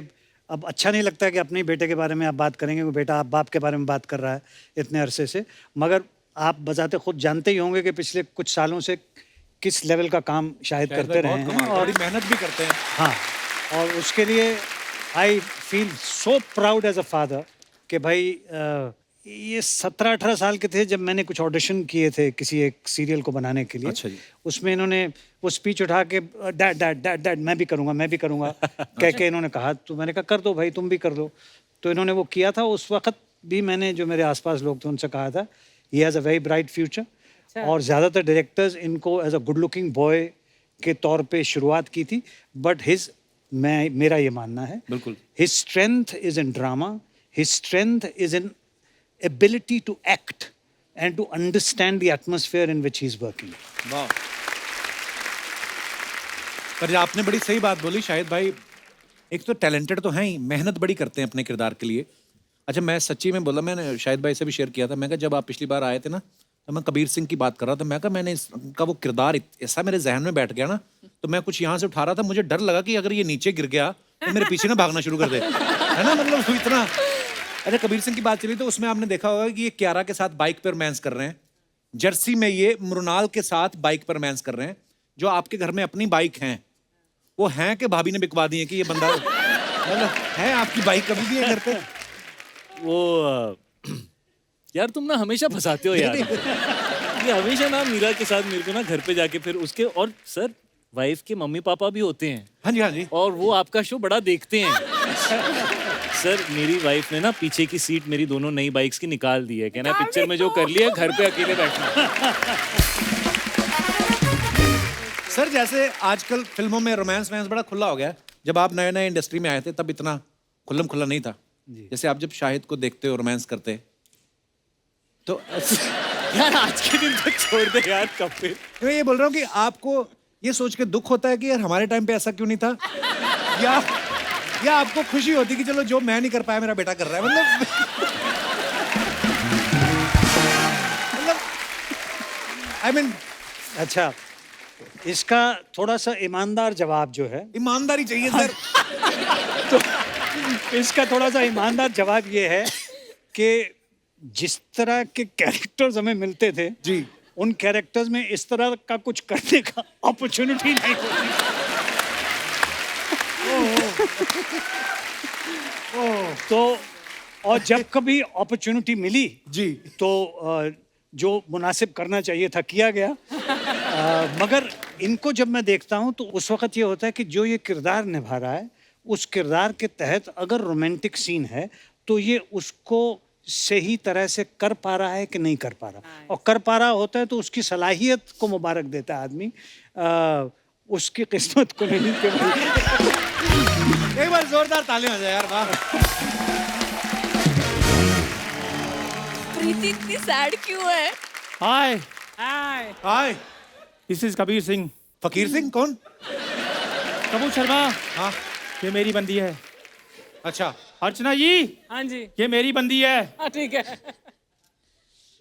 अब अच्छा नहीं लगता है कि अपने बेटे के बारे में आप बात करेंगे, वो बेटा आप बाप के बारे में बात कर रहा है इतने अरसे से, मगर आप बजाते खुद जानते ही होंगे कि पिछले कुछ सालों से किस लेवल का काम शायद करते रहे हैं और बड़ी मेहनत भी करते हैं। हाँ, और उसके लिए I feel so proud as a father कि भाई ये 17-18 साल के थे जब मैंने कुछ ऑडिशन किए थे किसी एक सीरियल को बनाने के लिए। अच्छा जी। उसमें इन्होंने वो स्पीच उठा के डैड डैड डैड डैड मैं भी करूँगा कह के इन्होंने कहा, तो मैंने कहा कर दो भाई, तुम भी कर दो। तो इन्होंने वो किया था। उस वक्त भी मैंने जो मेरे आसपास लोग थे उनसे कहा था he has a very bright future. और ज़्यादातर डायरेक्टर्स इनको as a good looking boy के तौर पे शुरुआत की थी, बट मेरा ये मानना है बिल्कुल, his strength is in drama, his strength is in ability to act and to understand the atmosphere in which he's working. वाह। पर आपने बड़ी सही बात बोली शाहिद भाई, एक तो टैलेंटेड तो हैं ही, मेहनत बड़ी करते हैं अपने किरदार के लिए। अच्छा, मैं सच्ची में बोला, मैंने शाहिद भाई से भी शेयर किया था, मैं कहा जब आप पिछली बार आए थे ना, तो मैं कबीर सिंह की बात कर रहा था, मैं कहा मैंने इसका वो किरदार ऐसा मेरे जहन में बैठ गया ना, तो मैं कुछ यहाँ से उठा रहा था, मुझे डर लगा कि अगर ये नीचे गिर गया तो मेरे पीछे ना भागना शुरू कर दे, है ना, मतलब इतना। अच्छा, कबीर सिंह की बात चली तो उसमें आपने देखा होगा कि ये कियारा के साथ बाइक पर रोमांस कर रहे हैं, जर्सी में ये मृणाल के साथ बाइक पर रोमांस कर रहे हैं। जो आपके घर में अपनी बाइक हैं, वो हैं कि भाभी ने बिकवा दी है कि ये बंदा मतलब है आपकी बाइक कभी भी है घर पे? वो यार तुम ना हमेशा फंसाते हो यार। ये हमेशा ना मीरा के साथ मेरे को ना घर पे जाके फिर उसके, और सर वाइफ के मम्मी पापा भी होते हैं। हाँ जी, हाँ जी। और वो आपका शो बड़ा देखते हैं। सर मेरी वाइफ ने ना पीछे की सीट मेरी दोनों नई बाइक्स की निकाल दी है, कहना पिक्चर में जो कर लिया घर पे अकेले बैठना। सर जैसे आजकल फिल्मों में रोमांस वैंस बड़ा खुला हो गया है, जब आप नए नए इंडस्ट्री में आए थे तब इतना खुल्लम खुल्ला नहीं था। जैसे आप जब शाहिद को देखते हो रोमांस करते तो यार आज के दिन तक छोड़ दे यार कपिल। मैं ये बोल रहा हूँ कि आपको ये सोच के दुख होता है कि यार हमारे टाइम पे ऐसा क्यों नहीं था, या आपको खुशी होती कि चलो जो मैं नहीं कर पाया मेरा बेटा कर रहा है, मतलब आई मीन। अच्छा, इसका थोड़ा सा ईमानदार जवाब जो है, ईमानदारी चाहिए सर। तो इसका थोड़ा सा ईमानदार जवाब ये है कि जिस तरह के कैरेक्टर्स हमें मिलते थे जी, उन कैरेक्टर्स में इस तरह का कुछ करने का अपॉर्चुनिटी नहीं होती। तो और जब कभी अपॉर्चुनिटी मिली जी, तो जो मुनासिब करना चाहिए था किया गया। मगर इनको जब मैं देखता हूँ तो उस वक्त ये होता है कि जो ये किरदार निभा रहा है, उस किरदार के तहत अगर रोमांटिक सीन है तो ये उसको सही तरह से कर पा रहा है कि नहीं कर पा रहा, और कर पा रहा होता है तो उसकी सलाहियत को मुबारक देता है आदमी, उसकी किस्मत को नहीं। कि भाई एक बार जोरदार तालियां हो जाए यार, वाह। प्रीति इतनी सैड क्यों है? हाय, हाय। हाय, दिस इज कबीर सिंह। फकीर सिंह कौन? कपूर शर्मा, हाँ, ये मेरी बंदी है। अच्छा, अर्चना जी, हाँ जी। ये मेरी बंदी है। हाँ ठीक है।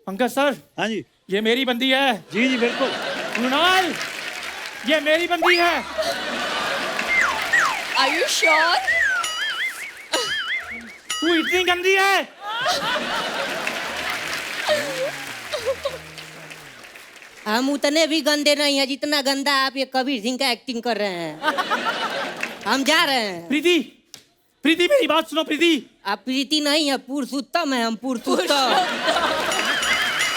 पंकज सर, हाँ जी, ये मेरी बंदी है। जी जी बिल्कुल। मृणाल, ये मेरी बंदी है। Are you sure? तू इतनी गंदी है। हम उतने भी गंदे नहीं हैं जितना गंदा आप ये कबीर सिंह का एक्टिंग कर रहे हैं। हम जा रहे हैं। प्रीति, प्रीति मेरी बात सुनो प्रीति। आप प्रीति नहीं है, पुरुषोत्तम है हम, पुरुषोत्तम।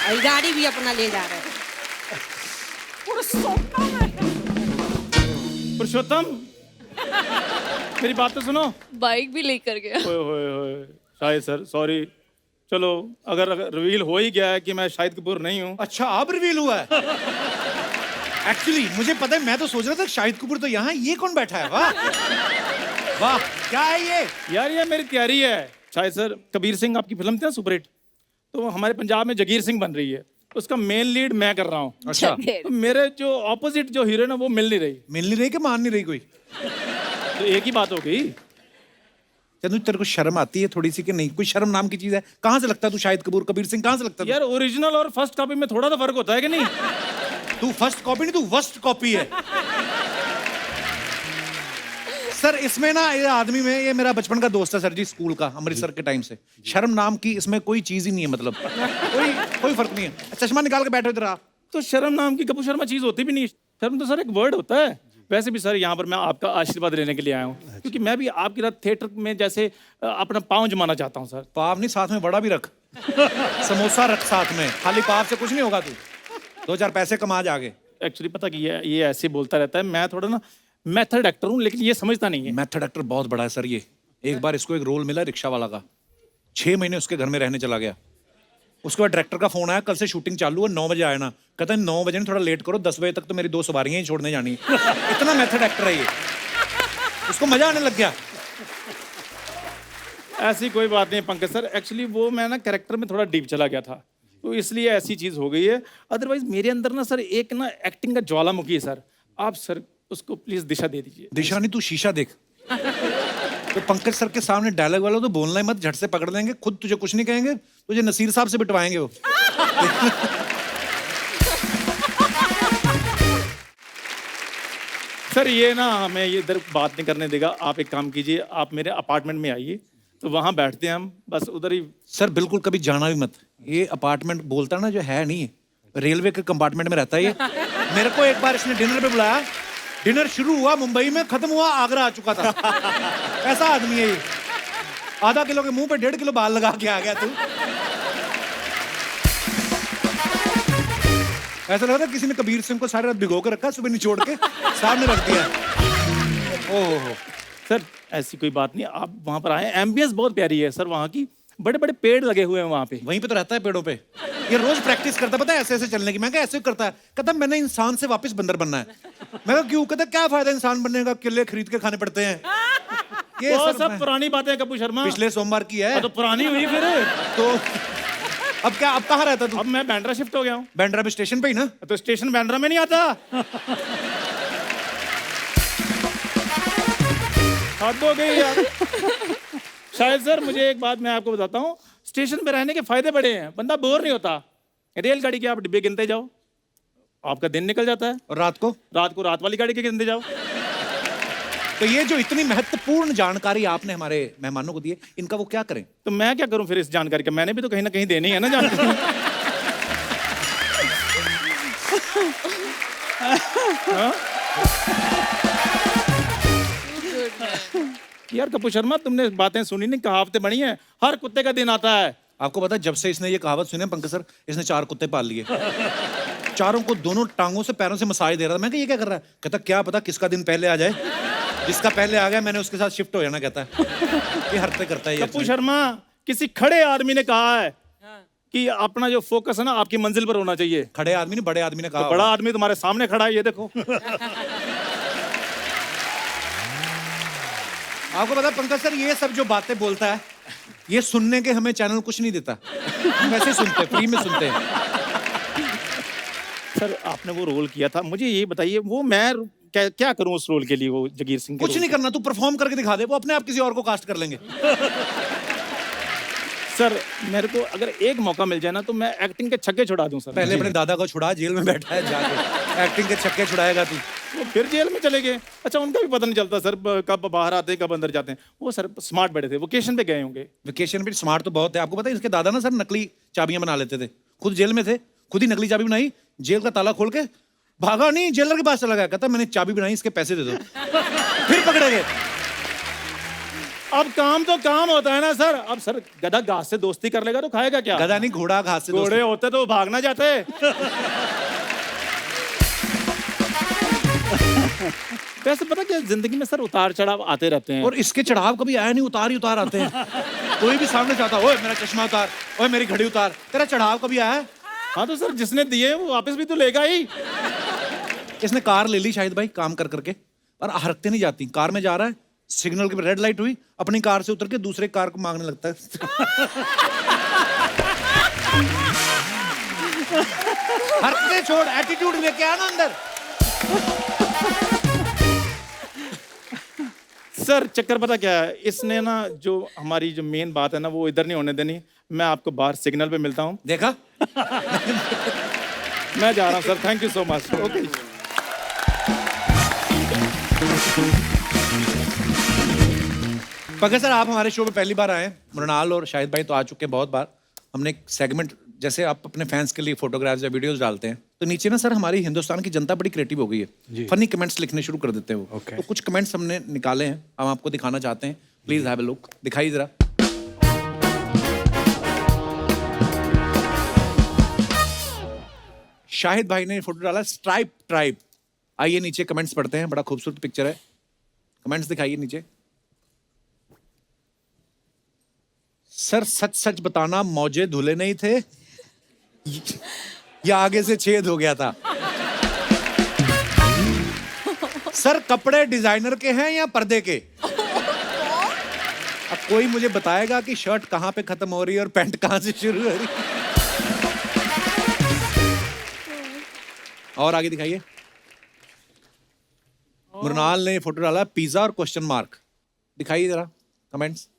और गाड़ी भी अपना ले जा रहे हैं। पुरुषोत्तम, मेरी बात तो सुनो। बाइक भी लेकर गया। ओए होए होए, शाहिद सर सॉरी। चलो अगर रिवील हो ही गया है कि मैं शाहिद कपूर नहीं हूँ। अच्छा अब रिवील हुआ है। एक्चुअली मुझे पता है, मैं तो सोच रहा था शाहिद कपूर तो यहाँ, ये कौन बैठा है? वाह वाह, क्या है ये? यार ये मेरी तैयारी है। शाहिद सर, कबीर सिंह आपकी फिल्म थी ना सुपरहिट, तो हमारे पंजाब में जगीर सिंह बन रही है, उसका मेन लीड मैं कर रहा हूँ। अच्छा, तो मेरे जो ऑपोजिट जो हीरो ना वो मिल नहीं रही। मिल नहीं रही कि मान नहीं रही कोई? तो एक ही बात हो गई। चंदू तेरे को शर्म आती है थोड़ी सी कि नहीं? कोई शर्म नाम की चीज है? कहाँ से लगता है तू शाहिद कपूर? कबीर सिंह कहाँ से लगता है? यार ओरिजिनल और फर्स्ट कॉपी में थोड़ा तो फर्क होता है कि नहीं? तू फर्स्ट कॉपी नहीं, तू वर्स्ट कॉपी है। सर इसमें ना ये आदमी में, ये मेरा बचपन का दोस्त है सर जी, स्कूल का, अमृतसर के टाइम से। शर्म नाम की इसमें कोई चीज ही नहीं है, मतलब कोई फर्क नहीं है। चश्मा निकाल के बैठो इधर आप। तो शर्म नाम की कपूर शर्मा चीज होती भी नहीं। शर्म तो सर एक वर्ड होता है। वैसे भी सर यहाँ पर मैं आपका आशीर्वाद लेने के लिए आया हूँ, क्योंकि मैं भी आपकी तरह थिएटर में जैसे अपना पाँव जमाना चाहता हूँ सर। पाव नहीं, साथ में वड़ा भी रख, समोसा रख साथ में, खाली पाव से कुछ नहीं होगा, तू 2-4 पैसे कमा जाके। एक्चुअली पता कि ये ऐसे बोलता रहता है, मैं थोड़ा ना मेथड एक्टर हूँ, लेकिन ये समझता नहीं है। मेथड एक्टर बहुत बड़ा है सर ये। एक बार इसको एक रोल मिला रिक्शा वाला का, 6 महीने उसके घर में रहने चला गया। उसके बाद डायरेक्टर का फोन आया, कल से शूटिंग चालू है, 9 बजे आए ना। कहता है 9 बजे नहीं, थोड़ा लेट करो, 10 बजे तक तो मेरी 2 सवारियां ही छोड़ने जानी है। इतना मेथड एक्टर है ये, उसको मजा आने लग गया। ऐसी कोई बात नहीं पंकज सर, एक्चुअली वो मैं ना कैरेक्टर में थोड़ा डीप चला गया था, तो इसलिए ऐसी चीज़ हो गई है। अदरवाइज मेरे अंदर ना सर एक ना एक्टिंग का ज्वालामुखी है सर। आप सर उसको प्लीज दिशा दे दीजिए। दिशा नहीं, तू शीशा देख। तो पंकज सर के सामने डायलॉग वाला तो बोलना ही मत, झट से पकड़ लेंगे, खुद तुझे कुछ नहीं कहेंगे, तुझे नसीर साहब से बिटवाएंगे वो। सर ये ना हमें ये इधर बात नहीं करने देगा। आप एक काम कीजिए, आप मेरे अपार्टमेंट में आइए, तो वहाँ बैठते हैं हम, बस उधर ही। सर बिल्कुल कभी जाना भी मत। ये अपार्टमेंट बोलता ना जो है नहीं, रेलवे के कंपार्टमेंट में रहता है ये। मेरे को एक बार इसने डिनर पे बुलाया, डिनर शुरू हुआ मुंबई में, खत्म हुआ आगरा आ चुका था। ऐसा आदमी है ये। आधा किलो के मुंह पे 1.5 किलो बाल लगा के आ गया तू। ऐसा लग रहा है किसी ने कबीर सिंह को सारी रात भिगो के रखा, सुबह निचोड़ के सामने रख दिया। ओहो सर ऐसी कोई बात नहीं, आप वहाँ पर आए, एम्बियंस बहुत प्यारी है सर वहाँ की, बड़े बड़े पेड़ लगे हुए हैं वहाँ पे। वहीं पे तो रहता है पेड़ों पे। ये रोज प्रैक्टिस करता है, पता है, ऐसे ऐसे चलने की। मैं कहा ऐसे करता है, कहता मैंने इंसान से वापस बंदर बनना है। मैं कहा क्यों? कहता क्या फायदा इंसान बनने का, किले खरीद के खाने पड़ते हैं। ये वो सर सब पुरानी बातें कपूर शर्मा, पिछले सोमवार की है। तो पुरानी हुई फिर। तो अब क्या, अब कहाँ रहता तू? अब मैं बैंड्रा शिफ्ट हो गया हूँ। बैंड्रा में स्टेशन पे ही ना? तो स्टेशन बैंड्रा में नहीं आता। हद हो गई यार। शायद सर मुझे एक बात मैं आपको बताता हूँ, स्टेशन पे रहने के फायदे बड़े हैं, बंदा बोर नहीं होता। रेलगाड़ी के आप डिब्बे गिनते जाओ, आपका दिन निकल जाता है। और रात को रात वाली गाड़ी के गिनते जाओ। तो ये जो इतनी महत्वपूर्ण जानकारी आपने हमारे मेहमानों को दी है, इनका वो क्या करें? तो मैं क्या करूं फिर इस जानकारी का? मैंने भी तो कहीं ना कहीं देनी है ना जानकारी। हाँ? यार कपूर शर्मा, तुमने बातें सुनी नहीं, कहावतें बनी है, हर कुत्ते का दिन आता है। आपको पता है जब से इसने ये कहावत सुनी है पंकज सर, इसने 4 कुत्ते पाल लिए। चारों को दोनों टांगों से पैरों से मसाज दे रहा था। मैं कहा ये क्या कर रहा है? कहता क्या पता किसका दिन पहले आ जाए, जिसका पहले आ गया मैंने उसके साथ शिफ्ट हो जाना। कहता है ये हरकतें करता है ये। कपूर शर्मा, किसी खड़े आदमी ने कहा है कि अपना जो फोकस है ना आपकी मंजिल पर होना चाहिए। खड़े आदमी ने, बड़े आदमी ने कहा। तो बड़ा आदमी तुम्हारे सामने खड़ा है, ये देखो। आपको पता है पंकज सर, ये सब जो बातें बोलता है, ये सुनने के हमें चैनल कुछ नहीं देता। हम वैसे सुनते, फ्री में सुनते हैं। सर आपने वो रोल किया था, मुझे ये बताइए वो मैं क्या करूं उस रोल के लिए? वो जगीर सिंह के कुछ नहीं करना, तू परफॉर्म करके दिखा दे, वो अपने आप किसी और को कास्ट कर लेंगे। सर मेरे को अगर एक मौका मिल जाए ना तो मैं एक्टिंग के छक्के छुड़ा दूं सर। पहले अपने दादा को छुड़ा, जेल में बैठा है, जाके एक्टिंग के छक्के छुड़ाएगा तू। वो फिर जेल में चले गए। अच्छा उनका भी पता नहीं चलता सर, कब बाहर आते हैं कब अंदर जाते हैं। वो सर स्मार्ट बैठे थे, वेकेशन पे गए होंगे। वेकेशन पे स्मार्ट तो बहुत है। आपको पता है इसके दादा ना सर नकली चाबियां बना लेते थे, खुद जेल में थे, खुद ही नकली चाबी बनाई, जेल का ताला खोल के भागा नहीं, जेलर के पास चला गया, कहता मैंने चाबी बनाई, इसके पैसे दे दो। फिर पकड़े गए। अब काम तो काम होता है ना सर। अब सर गधा घास से दोस्ती कर लेगा तो खाएगा क्या? गधा नहीं, घोड़ा घास से। घोड़े होते तो भागना जाते। वैसे पता क्या, जिंदगी में सर उतार चढ़ाव आते रहते हैं। और इसके चढ़ाव कभी आया नहीं, उतार ही उतार आते हैं। कोई भी सामने से आता, ओए मेरा चश्मा उतार, ओए मेरी घड़ी उतार, तेरा चढ़ाव कभी आया है? हाँ तो सर जिसने दिए वो वापस भी तो लेगा ही। इसने कार ले ली शायद भाई काम कर करके, और हरकतें नहीं जाती। कार में जा रहा है, सिग्नल की रेड लाइट हुई, अपनी कार से उतर के दूसरे कार को मांगने लगता है। हरकतें छोड़, एटीट्यूड लेके आना अंदर। सर चक्कर पता क्या है, इसने ना जो हमारी जो मेन बात है ना वो इधर नहीं होने देनी। मैं आपको बाहर सिग्नल पे मिलता हूँ। देखा? मैं जा रहा हूँ sir, thank you so much. Okay Pankaj sir, आप हमारे शो में पहली बार आए हैं। मृणाल और शाहिद भाई तो आ चुके हैं बहुत बार। हमने एक सेगमेंट, जैसे आप अपने फैंस के लिए फोटोग्राफ्स या वीडियोस डालते हैं, तो नीचे ना सर हमारी हिंदुस्तान की जनता बड़ी क्रिएटिव हो गई है, फनी कमेंट्स लिखने शुरू कर देते हैं वो। Okay. तो कुछ कमेंट्स हमने निकाले हैं, हम आपको दिखाना चाहते हैं। प्लीज हैव अ लुक, दिखाइए जरा। शाहिद भाई ने फोटो डाला स्ट्राइप ट्राइब। आइए नीचे कमेंट्स पढ़ते हैं, बड़ा खूबसूरत पिक्चर है। कमेंट्स दिखाइए नीचे। सर सच सच बताना, मौजे धुले नहीं थे या आगे से छेद हो गया था? सर कपड़े डिजाइनर के हैं या पर्दे के? अब कोई मुझे बताएगा कि शर्ट कहां पे खत्म हो रही है और पैंट कहां से शुरू हो रही है। और आगे दिखाइए। मृणाल ने फोटो डाला पिज्जा और क्वेश्चन मार्क। दिखाइए जरा कमेंट्स।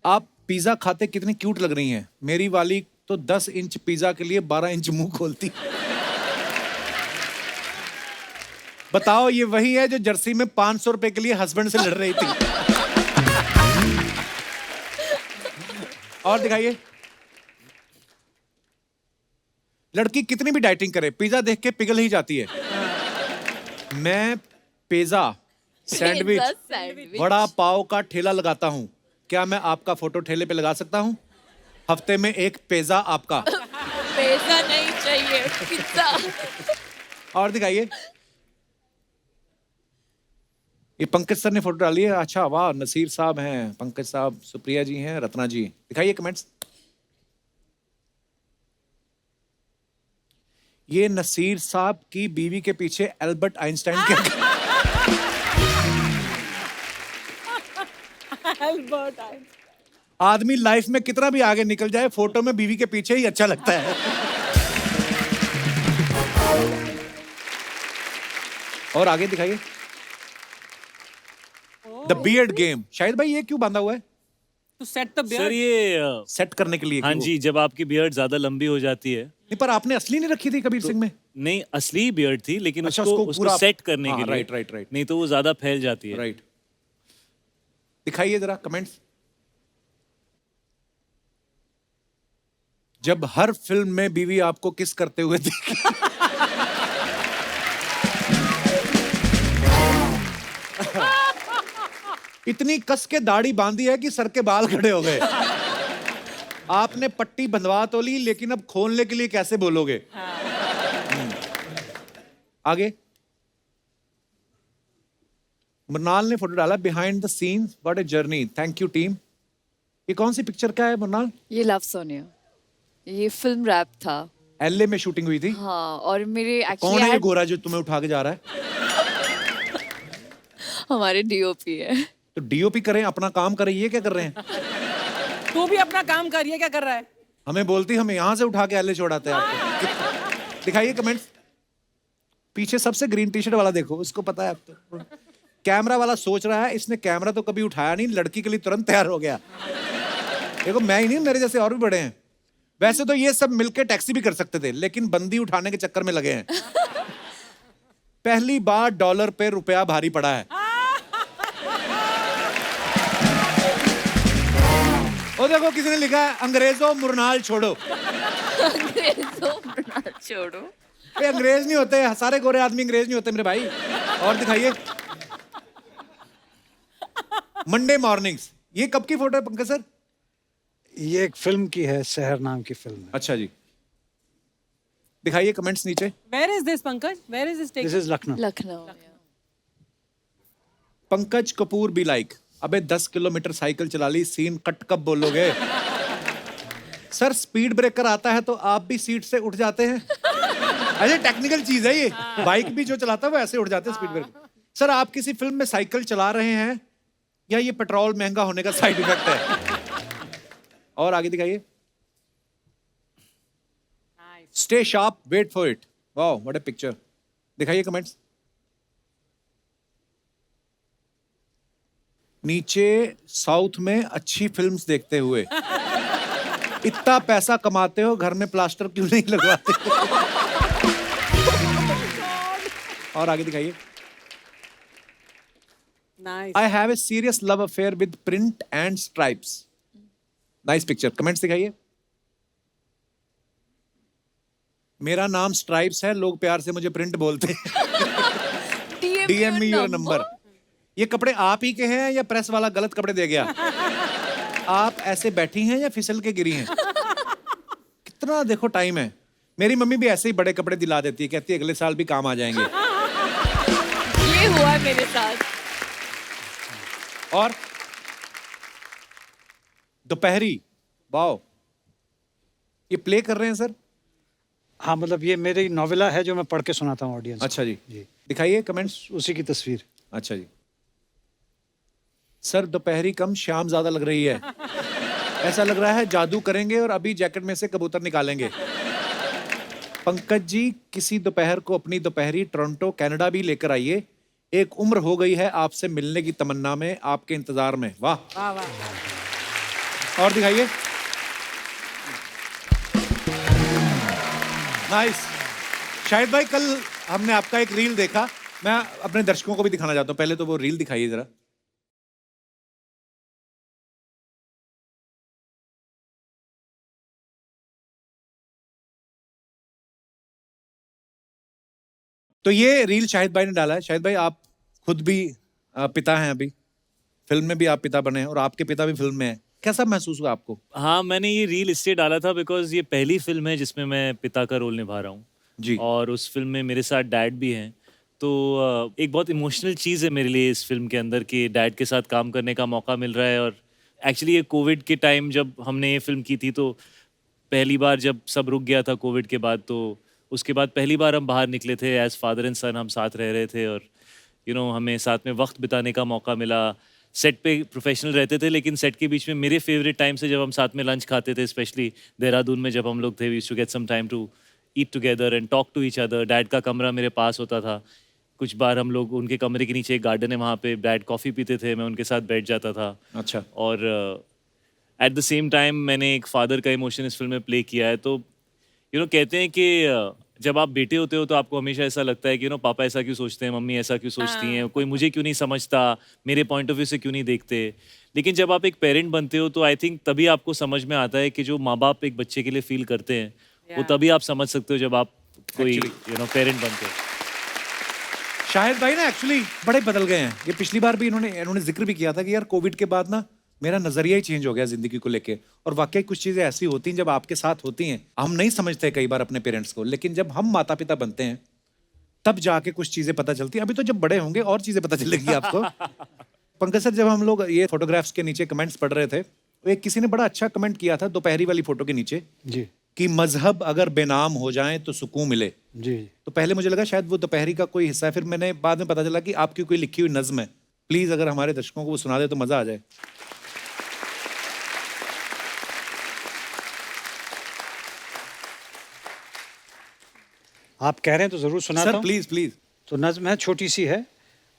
आप पिज्जा खाते कितनी क्यूट लग रही हैं। मेरी वाली तो 10 इंच पिज्जा के लिए 12 इंच मुंह खोलती। बताओ ये वही है जो जर्सी में 500 रुपए के लिए हस्बैंड से लड़ रही थी। और दिखाइए। लड़की कितनी भी डाइटिंग करे, पिज्जा देख के पिघल ही जाती है। मैं pizza, sandwich, sandwich vada pav का ठेला लगाता हूं। क्या मैं आपका फोटो ठेले पे लगा सकता हूं? हफ्ते में एक पिज्जा आपका। पिज्जा नहीं चाहिए, पिज्जा। और दिखाइए। ये पंकज सर ने फोटो डाली है। अच्छा वाह, नसीर साहब हैं, पंकज साहब, सुप्रिया जी हैं, रत्ना जी। दिखाइए कमेंट्स। ये नसीर साहब की बीवी के पीछे एल्बर्ट आइंस्टाइन के आदमी लाइफ में कितना भी आगे निकल जाए, फोटो में बीवी के पीछे ही अच्छा लगता है। और आगे दिखाइए। The beard game. शायद भाई ये क्यों बांधा हुआ है? To set the beard. Sir ये सेट करने के लिए हाँ कि वो- जी, जब आपकी बियर्ड ज्यादा लंबी हो जाती है। नहीं, पर आपने असली नहीं रखी थी कबीर सिंह में? नहीं, असली बियर्ड थी, लेकिन अच्छा, उसको उसको पूरा- सेट करने हाँ, के लिए। राइट। नहीं तो वो ज्यादा फैल जाती है। राइट। दिखाइए जरा कमेंट्स। जब हर फिल्म में बीवी आपको किस करते हुए देखी। इतनी कस के दाढ़ी बांधी है कि सर के बाल खड़े हो गए। आपने पट्टी बंधवा तो ली, लेकिन अब खोलने के लिए कैसे बोलोगे? आगे। मृणाल ने फोटो डाला behind the scenes, what a journey, thank you team. ये कौन सी पिक्चर का है मृणाल? ये लव सोनिया, ये फिल्म रैप था। एलए में शूटिंग हुई थी। हाँ, और मेरे कौन है ये एक्चुअली गोरा जो तुम्हें उठा के जा रहा है? हमारे डीओपी है। तो डीओपी करें, अपना काम करें, ये क्या कर रहे हैं? तू भी अपना काम कर, ये क्या कर रहा है? हमें बोलती, हम यहां से उठा के एलए छोड़ाते हैं आपको। दिखाइए कमेंट्स। पीछे सबसे ग्रीन टी शर्ट वाला देखो, उसको पता है अब तो। कैमरा वाला सोच रहा है इसने कैमरा तो कभी उठाया नहीं, लड़की के लिए तुरंत तैयार हो गया। देखो मैं ही नहीं, मेरे जैसे और भी बड़े हैं। वैसे तो ये सब मिलके टैक्सी भी कर सकते थे, लेकिन बंदी उठाने के चक्कर में लगे हैं। पहली बार डॉलर पे रुपया भारी पड़ा है। ओ देखो किसी ने लिखा है अंग्रेजों मृणाल छोड़ो। छोड़ो। ये अंग्रेज नहीं होते, सारे गोरे आदमी अंग्रेज नहीं होते मेरे भाई। और दिखाइए। Monday mornings. ये कब की फोटो है पंकज सर? ये एक फिल्म की है, शहर नाम की फिल्म है। अच्छा जी। दिखाइए कमेंट्स नीचे। Where is this, Pankaj? Where is this taken? This is Lucknow. Lucknow. Pankaj Kapoor be like, अबे 10 किलोमीटर साइकिल चला ली, सीन कट कब बोलोगे? सर स्पीड ब्रेकर आता है तो आप भी सीट से उठ जाते हैं? अरे टेक्निकल चीज है ये, बाइक भी जो चलाता है वो ऐसे उठ जाते हैं स्पीड ब्रेकर। सर आप किसी फिल्म में साइकिल चला रहे हैं या ये पेट्रोल महंगा होने का साइड इफेक्ट है? और आगे दिखाइए। Stay sharp, wait for it. Wow what a picture. दिखाइए कमेंट्स। नीचे साउथ में अच्छी फिल्म्स देखते हुए। इतना पैसा कमाते हो, घर में प्लास्टर क्यों नहीं लगवाते? और आगे दिखाइए। Nice. I have a serious love affair with print and stripes. Nice picture. Comments दिखाइए। मेरा नाम स्ट्राइप्स है, लोग प्यार से मुझे प्रिंट बोलते हैं। DM me your number। ये कपड़े आप ही के हैं या प्रेस वाला गलत कपड़े दे गया? आप ऐसे बैठी हैं या फिसल के गिरी हैं? कितना देखो टाइम है। मेरी मम्मी भी ऐसे ही बड़े कपड़े दिला देती है, कहती है अगले साल भी काम आ जाएंगे। ये हुआ है मेरे साथ। और दोपहरी, वाओ, ये प्ले कर रहे हैं सर? हाँ, मतलब ये मेरी नॉवेला है जो मैं पढ़ के सुनाता हूँ ऑडियंस। अच्छा जी, जी, दिखाइए कमेंट्स। उसी की तस्वीर। अच्छा जी। सर दोपहरी कम शाम ज्यादा लग रही है। ऐसा लग रहा है जादू करेंगे और अभी जैकेट में से कबूतर निकालेंगे। पंकज जी, किसी दोपहर को अपनी दोपहरी टोरंटो कनाडा भी लेकर आइए। एक उम्र हो गई है आपसे मिलने की तमन्ना में, आपके इंतजार में। वाह वाह वाह। और दिखाइए। नाइस। शाहिद भाई, कल हमने आपका एक रील देखा, मैं अपने दर्शकों को भी दिखाना चाहता हूँ। पहले तो वो रील दिखाइए जरा। तो ये रील शाहिद भाई ने डाला है। शाहिद भाई, आप खुद भी पिता हैं, अभी फिल्म में भी आप पिता बने हैं और आपके पिता भी फिल्म में हैं। कैसा महसूस हुआ आपको? हाँ, मैंने ये रील इसलिए डाला था बिकॉज ये पहली फिल्म है जिसमें मैं पिता का रोल निभा रहा हूँ जी। और उस फिल्म में मेरे साथ डैड भी हैं। तो एक बहुत इमोशनल चीज़ है मेरे लिए इस फिल्म के अंदर कि डैड के साथ काम करने का मौका मिल रहा है। और एक्चुअली ये कोविड के टाइम जब हमने ये फिल्म की थी तो पहली बार जब सब रुक गया था कोविड के बाद, तो उसके बाद पहली बार हम बाहर निकले थे एज फादर एंड सन। हम साथ रह रहे थे और हमें साथ में वक्त बिताने का मौका मिला। सेट पे प्रोफेशनल रहते थे लेकिन सेट के बीच में मेरे फेवरेट टाइम से जब हम साथ में लंच खाते थे, स्पेशली देहरादून में जब हम लोग थे, we used to get some time to eat together and talk to each other. Dad का कमरा मेरे पास होता था। कुछ बार हम लोग उनके कमरे के नीचे एक गार्डन है, वहाँ पे डैड कॉफ़ी पीते थे, मैं उनके साथ बैठ जाता था। अच्छा। और एट द सेम टाइम मैंने एक फादर का इमोशन इस फिल्म में प्ले किया है। तो कहते हैं कि जब आप बेटे होते हो तो आपको हमेशा ऐसा लगता है कि पापा ऐसा क्यों सोचते हैं, मम्मी ऐसा क्यों सोचती हैं, कोई मुझे क्यों नहीं समझता, मेरे पॉइंट ऑफ व्यू से क्यों नहीं देखते। लेकिन जब आप एक पेरेंट बनते हो तो आई थिंक तभी आपको समझ में आता है कि जो माँ बाप एक बच्चे के लिए फील करते हैं वो तभी आप समझ सकते हो जब आप कोई पेरेंट बनते हो। शाहिद भाई ना एक्चुअली बड़े बदल गए हैं। ये पिछली बार भी इन्होंने जिक्र भी किया था कि यार कोविड के बाद ना मेरा नजरिया ही चेंज हो गया जिंदगी को लेके। और वाकई कुछ चीजें ऐसी होती हैं जब आपके साथ होती हैं, हम नहीं समझते कई बार अपने पेरेंट्स को, लेकिन जब हम माता पिता बनते हैं तब जाके कुछ चीजें पता चलती हैं। अभी तो जब बड़े होंगे और चीजें पता चलेगी आपको। पंकज सर, जब हम लोग ये फोटोग्राफ्स के नीचे कमेंट्स पढ़ रहे थे, तो एक किसी ने बड़ा अच्छा कमेंट किया था दोपहरी वाली फोटो के नीचे जी, कि मजहब अगर बेनाम हो जाए तो सुकून मिले। जी। तो पहले मुझे लगा शायद वो दोपहरी का कोई हिस्सा है, फिर मैंने बाद में पता चला कि आपकी कोई लिखी हुई नज्म है। प्लीज अगर हमारे दर्शकों को वो सुना दे तो मजा आ जाए। आप कह रहे हैं तो जरूर सुनाता सर हूं। Please please. तो नज्म है, छोटी सी है,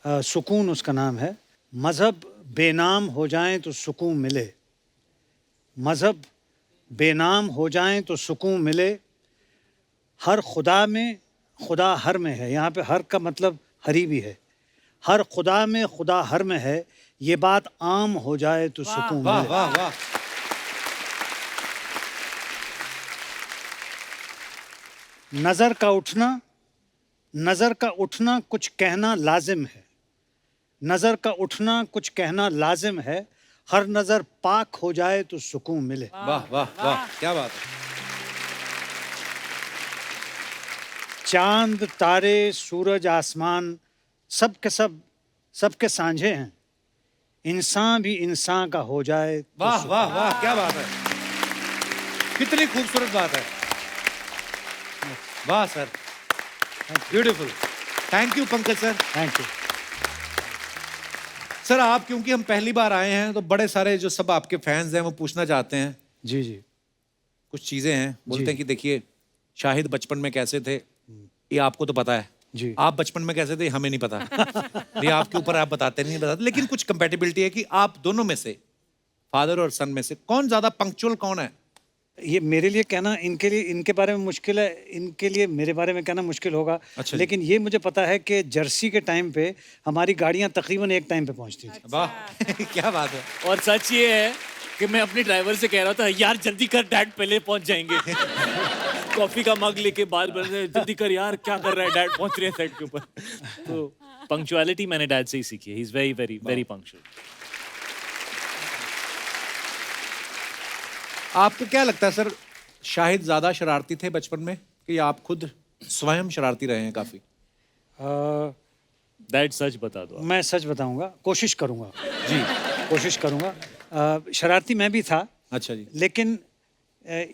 सुकून उसका नाम है। मजहब बेनाम हो जाएं तो सुकून मिले, मजहब बेनाम हो जाएं तो सुकून मिले, हर खुदा में खुदा हर में है। यहाँ पे हर का मतलब हरी भी है। हर खुदा में खुदा हर में है, ये बात आम हो जाए तो सुकून वाह मिले। वाह वाह। नजर का उठना कुछ कहना लाजिम है, नजर का उठना कुछ कहना लाजिम है, हर नजर पाक हो जाए तो सुकून मिले। वाह वाह वाह, क्या बात है। चांद तारे सूरज आसमान सबके सांझे हैं, इंसान भी इंसान का हो जाए तो वाह वाह वाह, क्या बात है। कितनी खूबसूरत बात है। वाह sir, beautiful. Thank you Pankaj sir. Thank you sir. आप क्योंकि हम पहली बार आए हैं तो बड़े सारे जो सब आपके फैंस हैं वो पूछना चाहते हैं। जी जी। कुछ चीजें हैं, बोलते हैं कि देखिए शाहिद बचपन में कैसे थे ये आपको तो पता है जी। आप बचपन में कैसे थे हमें नहीं पता। ये आपके ऊपर आप बताते नहीं बताते, लेकिन कुछ कंपैटिबिलिटी है कि आप दोनों में से, फादर और सन में से कौन ज्यादा पंक्चुअल कौन है? ये मेरे लिए कहना, इनके लिए इनके बारे में मुश्किल है, इनके लिए मेरे बारे में कहना मुश्किल होगा। अच्छा। लेकिन ये मुझे पता है कि जर्सी के टाइम पे हमारी गाड़ियां तकरीबन एक टाइम पे पहुंचती थी। वाह क्या बात है। और सच ये है कि मैं अपने ड्राइवर से कह रहा था यार जल्दी कर डैड पहले पहुंच जाएंगे। कॉफी का मग लेके बाल बन रहे, जल्दी कर यार, क्या कर रहा है डैड, पहुंच रहे हैं सेट के ऊपर। तो पंक्चुअलिटी मैंने डैड से ही सीखी है। He is very very very punctual. आपको क्या लगता है सर, शाहिद ज्यादा शरारती थे बचपन में कि आप खुद स्वयं शरारती रहे हैं काफी? डैड सच बता दो। मैं सच बताऊंगा, कोशिश करूंगा, जी। कोशिश करूंगा। शरारती मैं भी था, अच्छा जी। लेकिन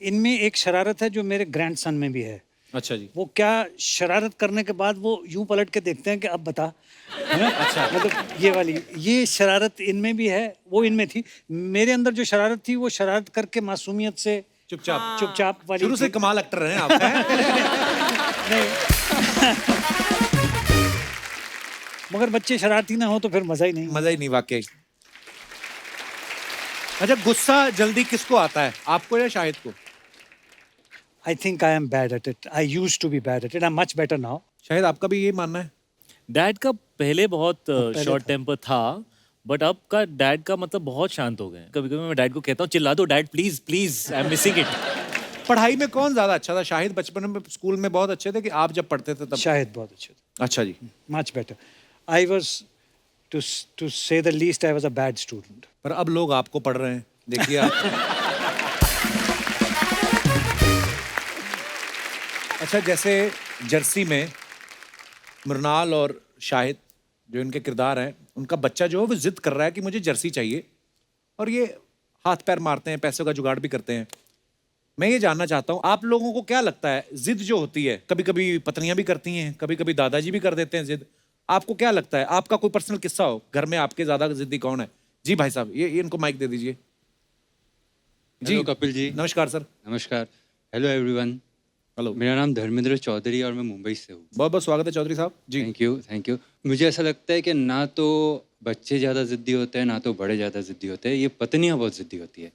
इनमें एक शरारत है जो मेरे ग्रैंडसन में भी है। अच्छा जी। वो क्या, शरारत करने के बाद वो यूं पलट के देखते हैं कि अब बता, है ना? अच्छा, मतलब ये वाली, ये शरारत इनमें भी है, वो इनमें थी। मेरे अंदर जो शरारत थी वो शरारत करके मासूमियत से चुपचाप वाली शुरू से थी। कमाल एक्टर रहे हैं आप, हैं? मगर बच्चे शरारती ना हो तो फिर मजा ही नहीं। मजा ही नहीं वाकई। अच्छा, गुस्सा जल्दी किसको आता है, आपको या शाहिद को? I think I am bad at it. I use to be bad at it. I am much better now. Shahid आपका भी ये मानना है? डैड का पहले बहुत शॉर्ट था। टेम्पर था, बट अब का डैड का मतलब बहुत शांत हो गए। कभी कभी मैं डैड को कहता हूँ चिल्ला दो dad please please, I am missing it. पढ़ाई में कौन ज्यादा अच्छा था? शाहिद बचपन में स्कूल में बहुत अच्छे थे कि आप जब पढ़ते थे तब? शाहिद बहुत अच्छे थे, अच्छा जी। Much better. I was to say the least I was a bad student. पर अब लोग आपको पढ़ रहे हैं, देखिए आप। अच्छा, जैसे जर्सी में मृणाल और शाहिद जो इनके किरदार हैं, उनका बच्चा जो है वो जिद कर रहा है कि मुझे जर्सी चाहिए, और ये हाथ पैर मारते हैं, पैसों का जुगाड़ भी करते हैं। मैं ये जानना चाहता हूँ, आप लोगों को क्या लगता है, जिद जो होती है, कभी कभी पत्नियां भी करती हैं, कभी कभी दादाजी भी कर देते हैं जिद, आपको क्या लगता है? आपका कोई पर्सनल किस्सा हो, घर में आपके ज्यादा जिद्दी कौन है? जी भाई साहब, ये इनको माइक दे दीजिए। हेलो कपिल जी। नमस्कार सर। नमस्कार। Hello everyone. हेलो। मेरा नाम धर्मेंद्र चौधरी और मैं मुंबई से हूँ। बहुत बहुत स्वागत है चौधरी साहब जी। Thank you. मुझे ऐसा लगता है कि ना तो बच्चे ज़्यादा जिद्दी होते हैं, ना तो बड़े ज़्यादा जिद्दी होते हैं। ये पत्नियाँ बहुत जिद्दी होती है।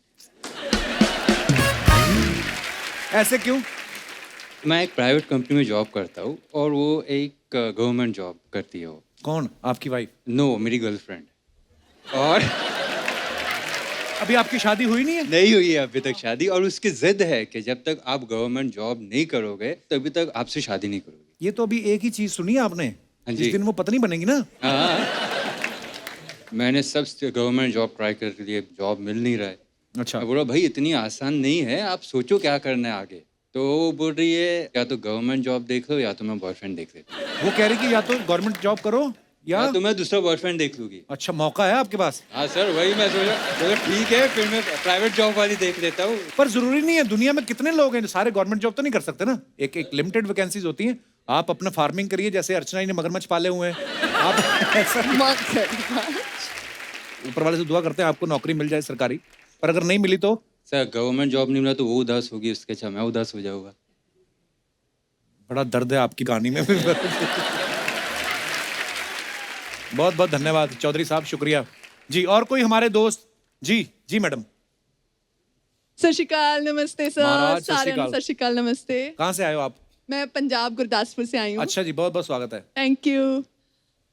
ऐसे क्यों? मैं एक प्राइवेट कंपनी में जॉब करता हूँ और वो एक गवर्नमेंट जॉब करती है। वो कौन, आपकी वाइफ? नो, मेरी गर्लफ्रेंड। और अभी आपकी शादी हुई नहीं है? नहीं हुई है अभी तक शादी, और उसकी जिद है कि जब तक आप गवर्नमेंट जॉब नहीं करोगे तभी तक आपसे शादी नहीं करोगे। ये तो अभी एक ही चीज सुनी है आपने, हाँ जी। जिस दिन वो पत्नी बनेगी ना। हाँ, मैंने सब गवर्नमेंट जॉब ट्राई कर लिए, जॉब मिल नहीं रहा है। अच्छा। मैं बोला भाई इतनी आसान नहीं है, आप सोचो क्या करना है आगे। तो वो बोल रही है या तो गवर्नमेंट जॉब देख लो या तो मैं बॉयफ्रेंड देख लेती हूँ। वो कह रही कि या तो गवर्नमेंट जॉब करो या तो मैं दूसरा बॉयफ्रेंड देख लूंगी। अच्छा, मौका है आपके पास। हाँ सर, वही मैं सोचा, चलो ठीक है फिर मैं प्राइवेट जॉब वाली देख लेता हूँ। पर जरूरी नहीं है, दुनिया में कितने लोग हैं, सारे गवर्नमेंट जॉब तो नहीं कर सकते ना। एक एक लिमिटेड वैकेंसीज होती हैं। आप अपना फार्मिंग करिए, जैसे अर्चना जी ने मगरमच्छ पाले हुए हैं। आप ऐसा ऊपर वाले से दुआ करते हैं आपको नौकरी मिल जाए सरकारी, पर अगर नहीं मिली तो? सर गवर्नमेंट जॉब नहीं मिला तो वो उदास होगी, उसके अच्छा मैं उदास हो जाऊंगा। बड़ा दर्द है आपकी कहानी में। बहुत बहुत धन्यवाद चौधरी साहब, शुक्रिया जी। और कोई हमारे दोस्त? जी जी मैडम। सत श्री अकाल, नमस्ते सर। महाराज, सत श्री साਰਿਆਂ ਨੂੰ अकाल। सत श्री अकाल, नमस्ते। कहाँ से आए हो आप? मैं पंजाब गुरदासपुर से आई हूँ। अच्छा जी, बहुत बहुत स्वागत है। Thank you.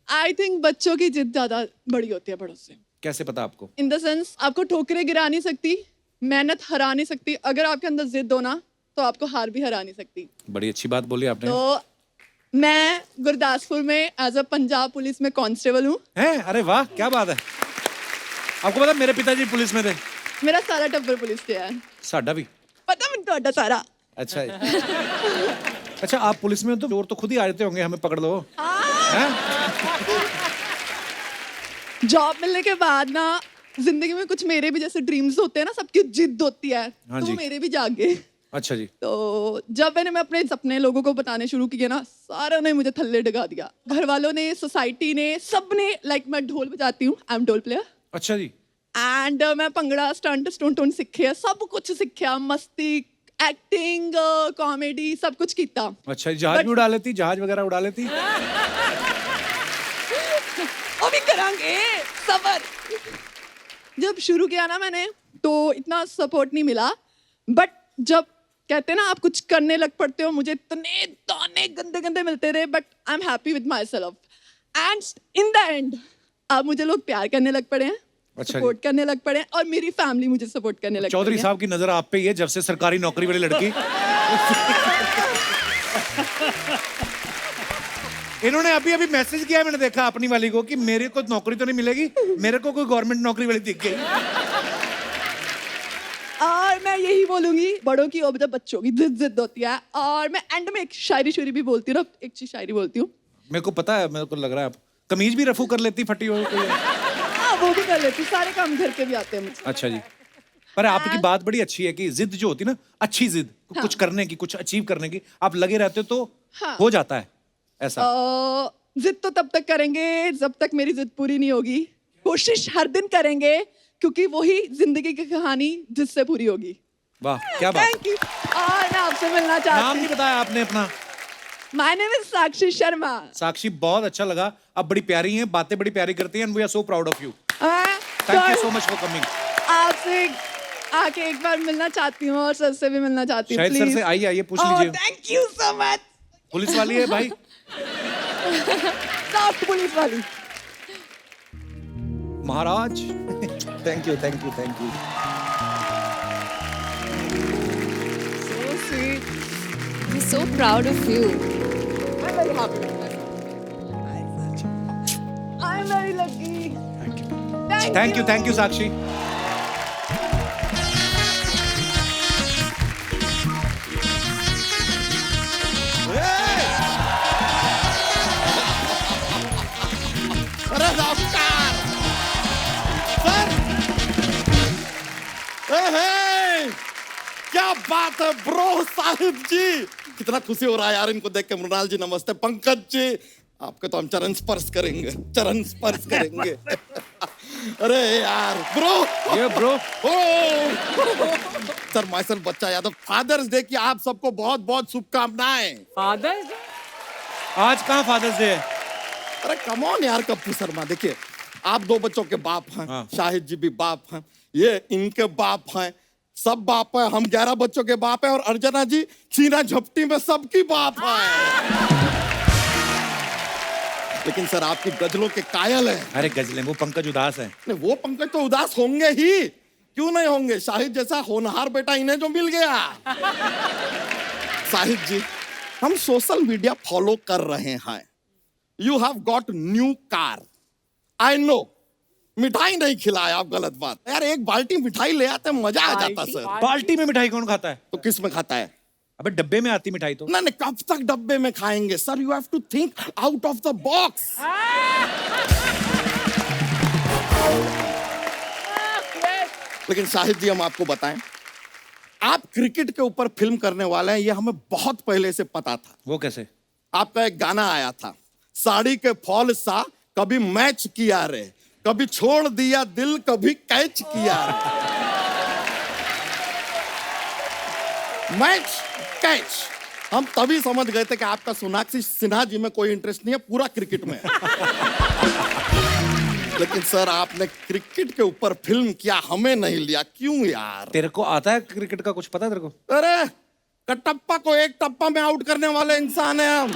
आई थिंक बच्चों की जिद ज्यादा बड़ी होती है बड़ों से। कैसे पता आपको? इन द सेंस आपको ठोकरें गिरा नहीं सकती, मेहनत हरा नहीं सकती। अगर आपके अंदर जिद हो ना तो आपको हार भी हरा नहीं सकती। बड़ी अच्छी बात बोली आपने। तो मैं गुरदासपुर में एज अ पंजाब पुलिस में कांस्टेबल हूँ। हैं? अरे वाह, क्या बात है। आपको पता मेरे पिताजी पुलिस में थे। मेरा सारा टब्बर पुलिस से है। साडा भी। पता मैं ਤੁਹਾਡਾ सारा। अच्छा अच्छा, आप पुलिस में हो तो चोर तो खुद ही आ जाते होंगे, हमें पकड़ लो। हैं? जॉब मिलने के बाद ना जिंदगी में कुछ मेरे भी जैसे ड्रीम्स होते हैं ना, सबकी जिद होती है। हाँ तो जी। वो मेरे भी जाग गए। अच्छा जी। तो जब मैंने अपने सपने लोगों को बताने शुरू किए ना, सारा ने मुझे थल्ले डगा दिया। घर वालों ने, सोसाइटी ने, सब ने। लाइक मैं ढोल बजाती हूँ, आई एम ढोल प्लेयर। अच्छा जी। एंड मैं भंगड़ा स्टंट सीखे, सब कुछ सीखा, मस्ती, एक्टिंग, कॉमेडी, सब कुछ किया। अच्छा जी, जहाज भी उड़ा लेती, जहाज वगैरह उड़ा लेती? अभी करांगे, सबर। जब शुरू किया ना मैंने तो इतना सपोर्ट नहीं मिला, बट जब कहते हैं ना आप कुछ करने लग पड़ते हो, मुझे इतने ताने गंदे गंदे मिलते रहे, but I am happy with my self. And in the end अब मुझे लोग प्यार करने लग पड़े हैं, अच्छा सपोर्ट करने लग पड़े हैं, और मेरी फैमिली मुझे सपोर्ट करने लग चौधरी पड़ी है। साहब की नजर आप पे ही है जब से सरकारी नौकरी वाली लड़की इन्होंने अभी अभी मैसेज किया, मैंने देखा अपनी वाली को कि मेरे को नौकरी तो नहीं मिलेगी, मेरे को कोई गवर्नमेंट नौकरी वाली दिख गई। और मैं यही बोलूंगी, बड़ों की और बच्चों की जिद जिद होती है। और मैं एंड में एक शायरी भी बोलती हूँ, एक चीज शायरी बोलती हूँ। मेरे को पता है, मेरे को लग रहा है आप कमीज भी रफू कर लेती फटी हो कोई। हाँ, वो भी कर लेती, सारे काम घर के भी आते हैं मुझे। अच्छा जी, पर आपकी बात बड़ी अच्छी है कि जिद जो होती है ना, अच्छी जिद, कुछ करने की, कुछ अचीव करने की, आप लगे रहते हो तो हो जाता है ऐसा। जिद तो तब तक करेंगे जब तक मेरी जिद पूरी नहीं होगी। कोशिश हर दिन करेंगे, क्योंकि वही जिंदगी की कहानी जिससे पूरी होगी। वाह, क्या बात। Thank you. और मैं आपसे मिलना चाहती हूँ। नाम नहीं बताया आपने अपना। माय नेम इज साक्षी शर्मा। साक्षी, बहुत अच्छा लगा, आप बड़ी प्यारी हैं, बातें बड़ी प्यारी करती हैं, and we are so proud of you. Thank you so much for coming. आपसे आके एक बार मिलना चाहती हूँ, और सर से भी मिलना चाहती हूँ। शायद सर से आइए पूछ लीजिए। Thank you so much. Police वाली है भाई। सॉफ्ट पुलिस वाली। महाराज। Thank you thank you thank you. So sweet. I'm so proud of you. I'm very happy. I'm very lucky. Thank you Sakshi. अरे नमस्कार सर। क्या बात है ब्रो साहिब जी, कितना खुशी हो रहा है यार इनको देख के। मृणाल जी नमस्ते। पंकज जी, आपके तो हम चरण स्पर्श करेंगे, चरण स्पर्श करेंगे। अरे यार ब्रो, ये ब्रो। सर माइसल बच्चा यादव, फादर्स डे की आप सबको बहुत बहुत शुभकामनाएं। Father's Day? आज कहाँ फादर्स डे है? अरे कम ऑन यार कप्पू शर्मा, देखिए आप 2 बच्चों के बाप हैं। हाँ। शाहिद जी भी बाप हैं, ये इनके बाप हैं, सब बाप हैं। हम 11 बच्चों के बाप हैं, और अर्चना जी सीना झपटी में सबकी बाप है। लेकिन सर आपकी गजलों के कायल हैं। अरे गजलें, वो पंकज उदास है। नहीं, वो पंकज तो उदास होंगे ही, क्यों नहीं होंगे। शाहिद जैसा होनहार बेटा इन्हें जो मिल गया। शाहिद जी, हम सोशल मीडिया फॉलो कर रहे हैं। You have got new car, I know. मिठाई नहीं खिलाया, आप गलत बात यार। एक बाल्टी मिठाई ले आते मजा आ जाता सर। बाल्टी में मिठाई कौन खाता है? तो किस में खाता है? अबे डब्बे में आती मिठाई तो। नहीं, कब तक डब्बे में खाएंगे sir. You have to think out of the box. लेकिन शाहिद जी, हम आपको बताएं, आप क्रिकेट के ऊपर फिल्म करने वाले हैं, ये हमें बहुत पहले से पता था। वो कैसे? आपका एक गाना आया था, साड़ी के फॉल सा कभी मैच किया रे, कभी छोड़ दिया दिल, कभी कैच किया रे। मैच कैच, हम तभी समझ गए थे कि आपका सोनाक्षी सिन्हा जी में कोई इंटरेस्ट नहीं है, पूरा क्रिकेट में है। लेकिन सर आपने क्रिकेट के ऊपर फिल्म किया, हमें नहीं लिया, क्यों यार? तेरे को आता है क्रिकेट का कुछ पता है तेरे को? अरे कटप्पा को एक टप्पा में आउट करने वाले इंसान हैं हम।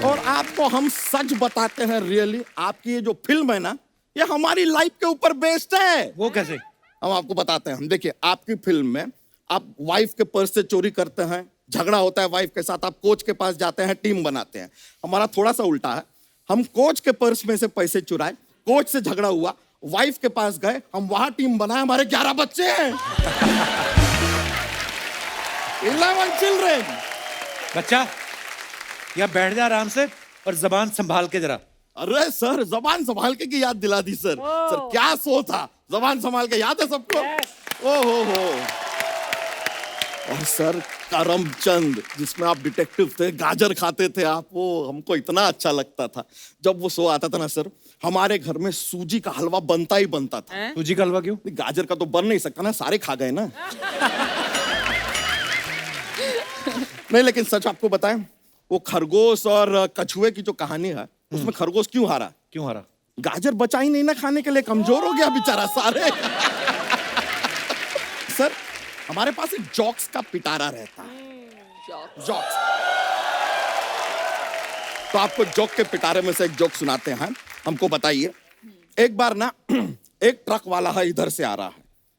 और आपको हम सच बताते हैं, रियली आपकी ये जो फिल्म है ना, ये हमारी लाइफ के ऊपर बेस्ड है। वो कैसे? हम आपको बताते हैं। हम देखिए, आपकी फिल्म में आप वाइफ के पर्स से चोरी करते हैं, झगड़ा होता है वाइफ के साथ, आप कोच के पास जाते हैं, टीम बनाते हैं। हमारा थोड़ा सा उल्टा है, हम कोच के पर्स में से पैसे चुराए, कोच से झगड़ा हुआ, वाइफ के पास गए, हम वहां टीम बनाए, हमारे 11 बच्चे हैं। 11 चिल्ड्रेन। बच्चा, या बैठ जा आराम से और जबान संभाल के जरा। अरे सर, जबान संभाल के की याद दिला दी सर। सर क्या शो था, जबान संभाल के, याद है सबको? ओहो हो। और सर करमचंद, जिसमें आप डिटेक्टिव थे, गाजर खाते थे आप, वो हमको इतना अच्छा लगता था। जब वो शो आता था ना सर, हमारे घर में सूजी का हलवा बनता ही बनता था। सूजी का हलवा क्यों? गाजर का तो बन नहीं सकता ना, सारे खा गए ना। नहीं, लेकिन सच आपको बताएं, वो खरगोश और कछुए की जो कहानी है, उसमें खरगोश क्यों हारा? क्यों हारा? गाजर बचा ही नहीं ना खाने के लिए, कमजोर हो गया बेचारा सारे। सर हमारे पास एक जॉक्स का पिटारा रहता है। जॉक्स। तो आपको जोक के पिटारे में से एक जोक सुनाते हैं, हमको बताइए। एक बार ना एक ट्रक वाला है, इधर से आ रहा है,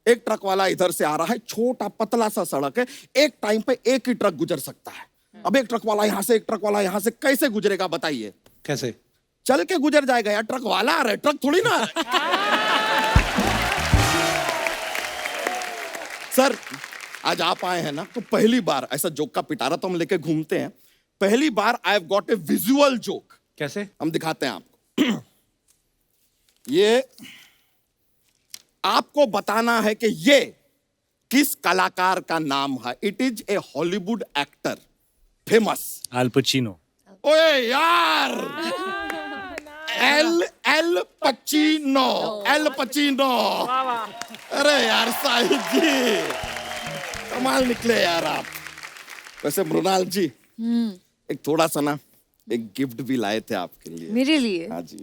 एक ट्रक वाला इधर से आ रहा है, छोटा पतला सा सड़क है, एक टाइम पे एक ही ट्रक गुजर सकता है। अब एक ट्रक वाला यहां से, एक ट्रक वाला यहां से, कैसे गुजरेगा बताइए? कैसे? चल के गुजर जाएगा यार, ट्रक वाला आ रहा है, ट्रक थोड़ी ना आ रहा है। सर आज आप आए हैं ना, तो पहली बार ऐसा जोक का पिटारा तो हम लेके घूमते हैं, पहली बार I have got a visual joke. कैसे? हम दिखाते हैं आपको। ये आपको बताना है कि ये किस कलाकार का नाम है। It is a Hollywood actor, famous. Al Pacino. ओए यार, एल पचिनो, एल पचिनो। अरे यार साहिब जी, कमाल निकले यार आप। वैसे मृणाल जी, एक थोड़ा सा ना एक गिफ्ट भी लाए थे आपके लिए। मेरे लिए? हाँ जी,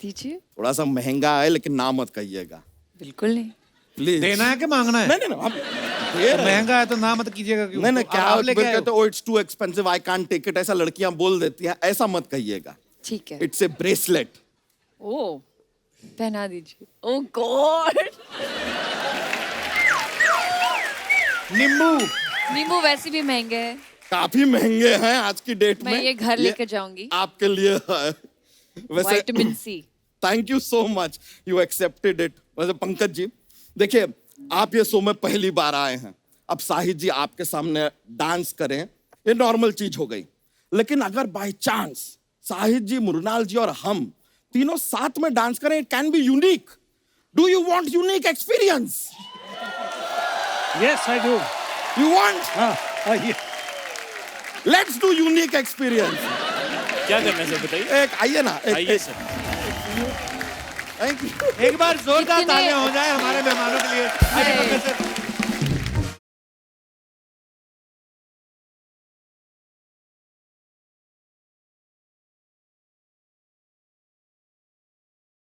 दीजिए। थोड़ा सा महंगा है, लेकिन ना मत कहिएगा बिल्कुल नहीं। प्लीज। देना है कि मांगना है? नहीं, आप दे रहे हैं। महंगा है तो ना मत कीजिएगा। क्यों? नहीं, क्या आप लेके आए कहते हो? हो, it's too expensive, I can't take it, ऐसा लड़कियां बोल देती हैं, ऐसा मत कहिएगा। ठीक है। It's a bracelet. ओ, पहना दीजिए। ओ गॉड। नींबू वैसे भी महंगे हैं। काफी महंगे हैं आज की डेट में। मैं ये घर लेकर जाऊंगी। आपके लिए है। वैसे vitamin C. Thank you so much, you accepted it. वैसे पंकज जी, देखिए आप ये शो में पहली बार आए हैं, अब साहिद जी आपके सामने डांस करें, ये नॉर्मल चीज हो गई। लेकिन अगर बाय चांस साहिद जी, मृणाल जी और हम तीनों साथ में डांस करें, it can be unique. Do you want unique experience? Yes I do. You want? हाँ, आइए। Let's do unique experience. क्या करना है सर बताइए। एक आइए ना, आइए सर। Thank you. एक बार जोरदार कितने- तालियां हो जाए हमारे मेहमानों के लिए। आइए पंकज सर।